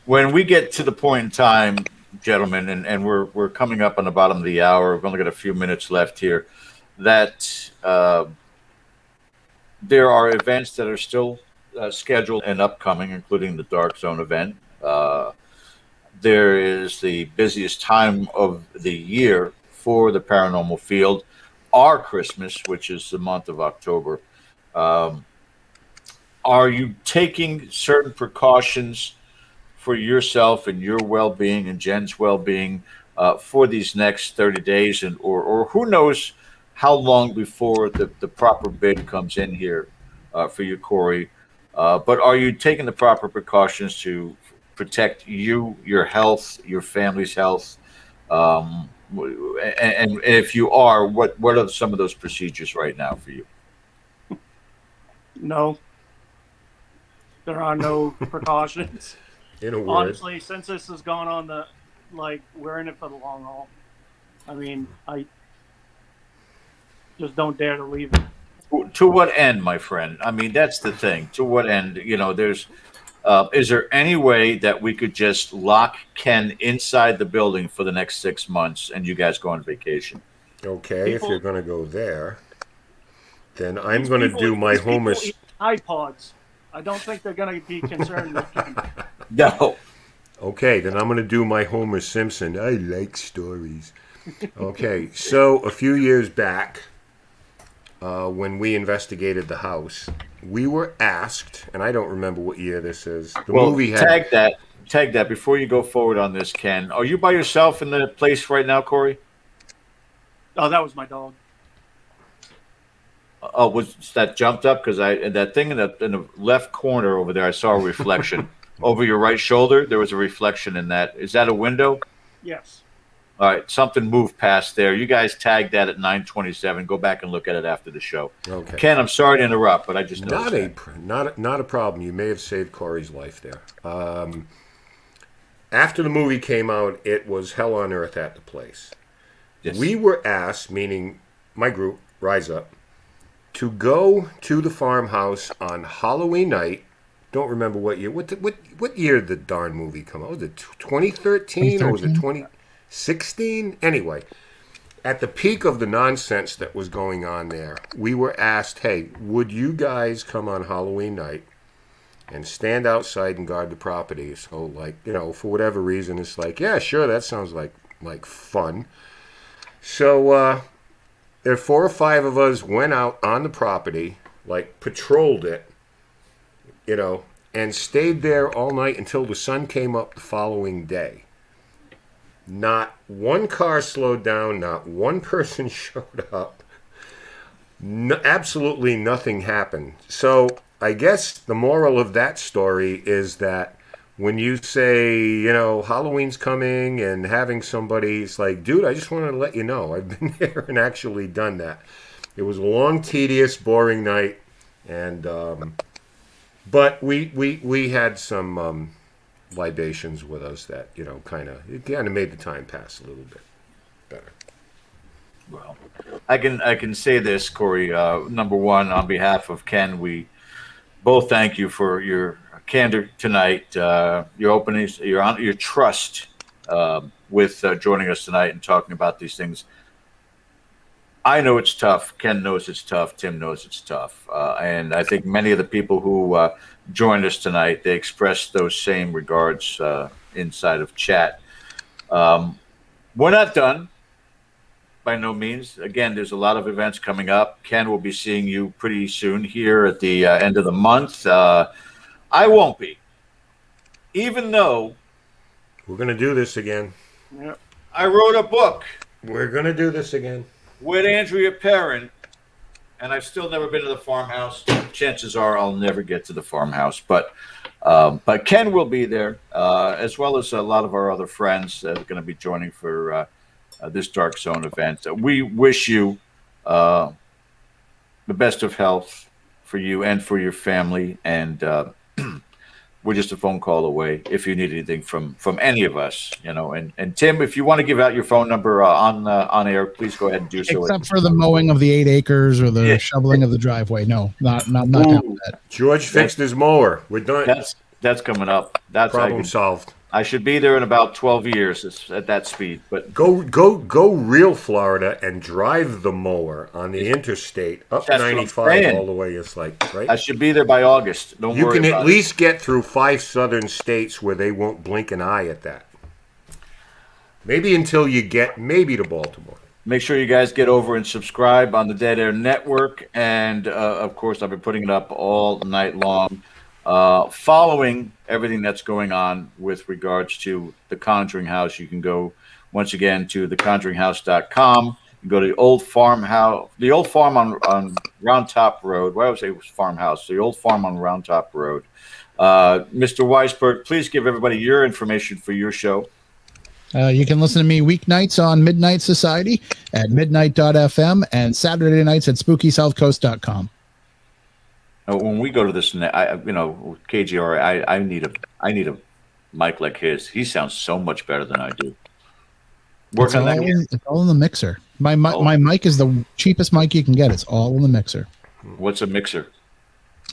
When we get to the point in time, gentlemen, and we're coming up on the bottom of the hour, we've only got a few minutes left here, that there are events that are still scheduled and upcoming, including the Dark Zone event. There is the busiest time of the year for the paranormal field, our Christmas, which is the month of October. Are you taking certain precautions for yourself and your well-being and Jen's well-being for these next 30 days, and or who knows how long before the proper bid comes in here for you, Cory? But are you taking the proper precautions to protect you, your health, your family's health? And if you are, what are some of those procedures right now for you? No. There are no precautions. In a word. Honestly, since this has gone on we're in it for the long haul. I mean, I just don't dare to leave it. To what end, my friend? I mean, that's the thing. To what end? You know, there's. Is there any way that we could just lock Ken inside the building for the next 6 months, and you guys go on vacation? Okay, if you're going to go there, then I'm going to do my Homer. iPods. I don't think they're going to be concerned with Ken. No. Okay, then I'm going to do my Homer Simpson. I like stories. Okay, so a few years back, when we investigated the house, we were asked, and I don't remember what year this is. The movie had tag that before you go forward on this, Ken. Are you by yourself in the place right now, Cory? Oh, that was my dog. Oh, was that jumped up? Because that thing in the left corner over there, I saw a reflection. Over your right shoulder, there was a reflection in that. Is that a window? Yes. All right, something moved past there. You guys tagged that at 9:27. Go back and look at it after the show. Okay. Ken, I'm sorry to interrupt, but I just noticed not a problem. You may have saved Cory's life there. After the movie came out, it was hell on earth at the place. Yes. We were asked, meaning my group, Rise Up, to go to the farmhouse on Halloween night. Don't remember what year. What year did the darn movie come out? Was it 2013 or was it 2016? Anyway, at the peak of the nonsense that was going on there, we were asked, hey, would you guys come on Halloween night and stand outside and guard the property? So, for whatever reason, it's like, yeah, sure, that sounds like fun. So, there 4 or 5 of us went out on the property, patrolled it, and stayed there all night until the sun came up the following day. Not one car slowed down, not one person showed up. Absolutely nothing happened. So I guess the moral of that story is that when you say, Halloween's coming and having somebody, it's like, dude, I just wanted to let you know I've been there and actually done that. It was a long, tedious, boring night, and but we had some libations with us that kind of made the time pass a little bit better. Well, I can say this, Cory. Number one, on behalf of Ken, we both thank you for your candor tonight, your openness, your trust with joining us tonight and talking about these things. I know it's tough. Ken knows it's tough. Tim knows it's tough. And I think many of the people who joined us tonight, they expressed those same regards inside of chat. We're not done by no means. Again, there's a lot of events coming up. Ken will be seeing you pretty soon here at the end of the month. I won't be. Even though we're going to do this again. Yep. I wrote a book. We're going to do this again. With Andrea Perrin, and I've still never been to the farmhouse. Chances are I'll never get to the farmhouse, but Ken will be there, as well as a lot of our other friends that are going to be joining for this Dark Zone event. We wish you the best of health for you and for your family, and we're just a phone call away if you need anything from any of us, And Tim, if you want to give out your phone number on air, please go ahead and do so. Except for the mowing of the 8 acres or the shoveling of the driveway. No, not down with that. George fixed his mower. We're done. That's coming up. That's problem solved. I should be there in about 12 years at that speed. But go real Florida and drive the mower on the interstate up 95 all the way. It's right. I should be there by August. Don't worry about it. You can at least get through 5 southern states where they won't blink an eye at that. Maybe until you get to Baltimore. Make sure you guys get over and subscribe on the Dead Air Network. And, of course, I've been putting it up all night long. Following everything that's going on with regards to the Conjuring House, you can go once again to theconjuringhouse.com. You go to the old farmhouse, the old farm on Round Top Road. Why would I say it was farmhouse? The old farm on Round Top Road. Mr. Weisberg, please give everybody your information for your show. You can listen to me weeknights on Midnight Society at midnight.fm and Saturday nights at spookysouthcoast.com. When we go to this, KGR, I need a mic like his. He sounds so much better than I do. It's all in the mixer. My mic is the cheapest mic you can get. It's all in the mixer. What's a mixer?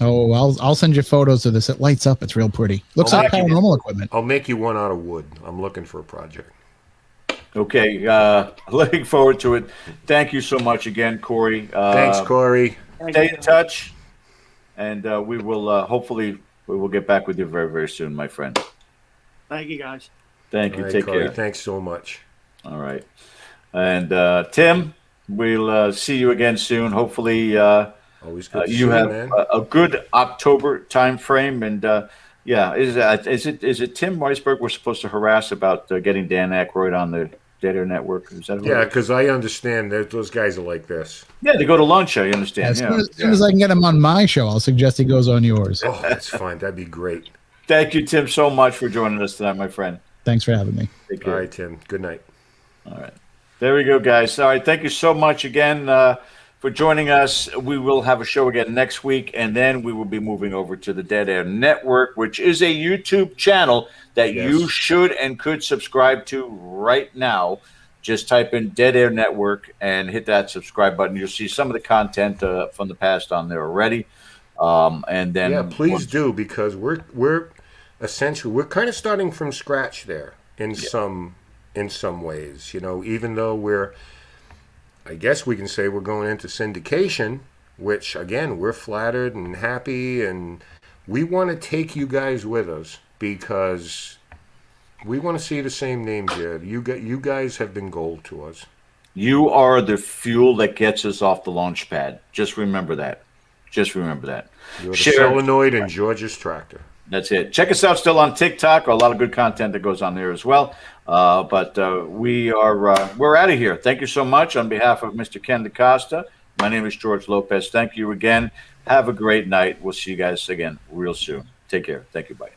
Oh, I'll send you photos of this. It lights up. It's real pretty. Looks like paranormal equipment. I'll make you one out of wood. I'm looking for a project. Okay, looking forward to it. Thank you so much again, Cory. Thanks, Cory. Stay in touch, and we will hopefully we will get back with you very, very soon, my friend. Thank you, guys. Thank you. All right, Take Cory, care. thanks so much. All right, and Tim, we'll see you again soon. Hopefully, Always good to see you have man. a good October time frame, and yeah, is it Tim Weisberg we're supposed to harass about getting Dan Aykroyd on the Dead Air Network? Is that who Yeah, it is? because I understand that those guys are like this. Yeah, they go to lunch. I understand. As Yeah. soon as I can get him on my show, I'll suggest he goes on yours. Oh, that's fine. That'd be great. Thank you, Tim, so much for joining us tonight, my friend. Thanks for having me. Take All care. right, Tim. Good night. All right. There we go, guys. All right. Thank you so much again for joining us. We will have a show again next week, and then we will be moving over to the Dead Air Network, which is a YouTube channel that you should and could subscribe to right now. Just type in Dead Air Network and hit that subscribe button. You'll see some of the content from the past on there already. And then please do, because we're essentially we're kind of starting from scratch there in some ways. You know, even though I guess we can say we're going into syndication, which again we're flattered and happy, and we want to take you guys with us because we want to see the same names here. You guys have been gold to us. you are the fuel that gets us off the launch pad. Just remember that. Just remember that. You're the Share. solenoid and George's tractor. That's it. Check us out still on TikTok. A lot of good content that goes on there as well. But we're out of here. Thank you so much on behalf of Mr. Ken DaCosta. My name is George Lopez. Thank you again. Have a great night. We'll see you guys again real soon. Take care. Thank you. Bye.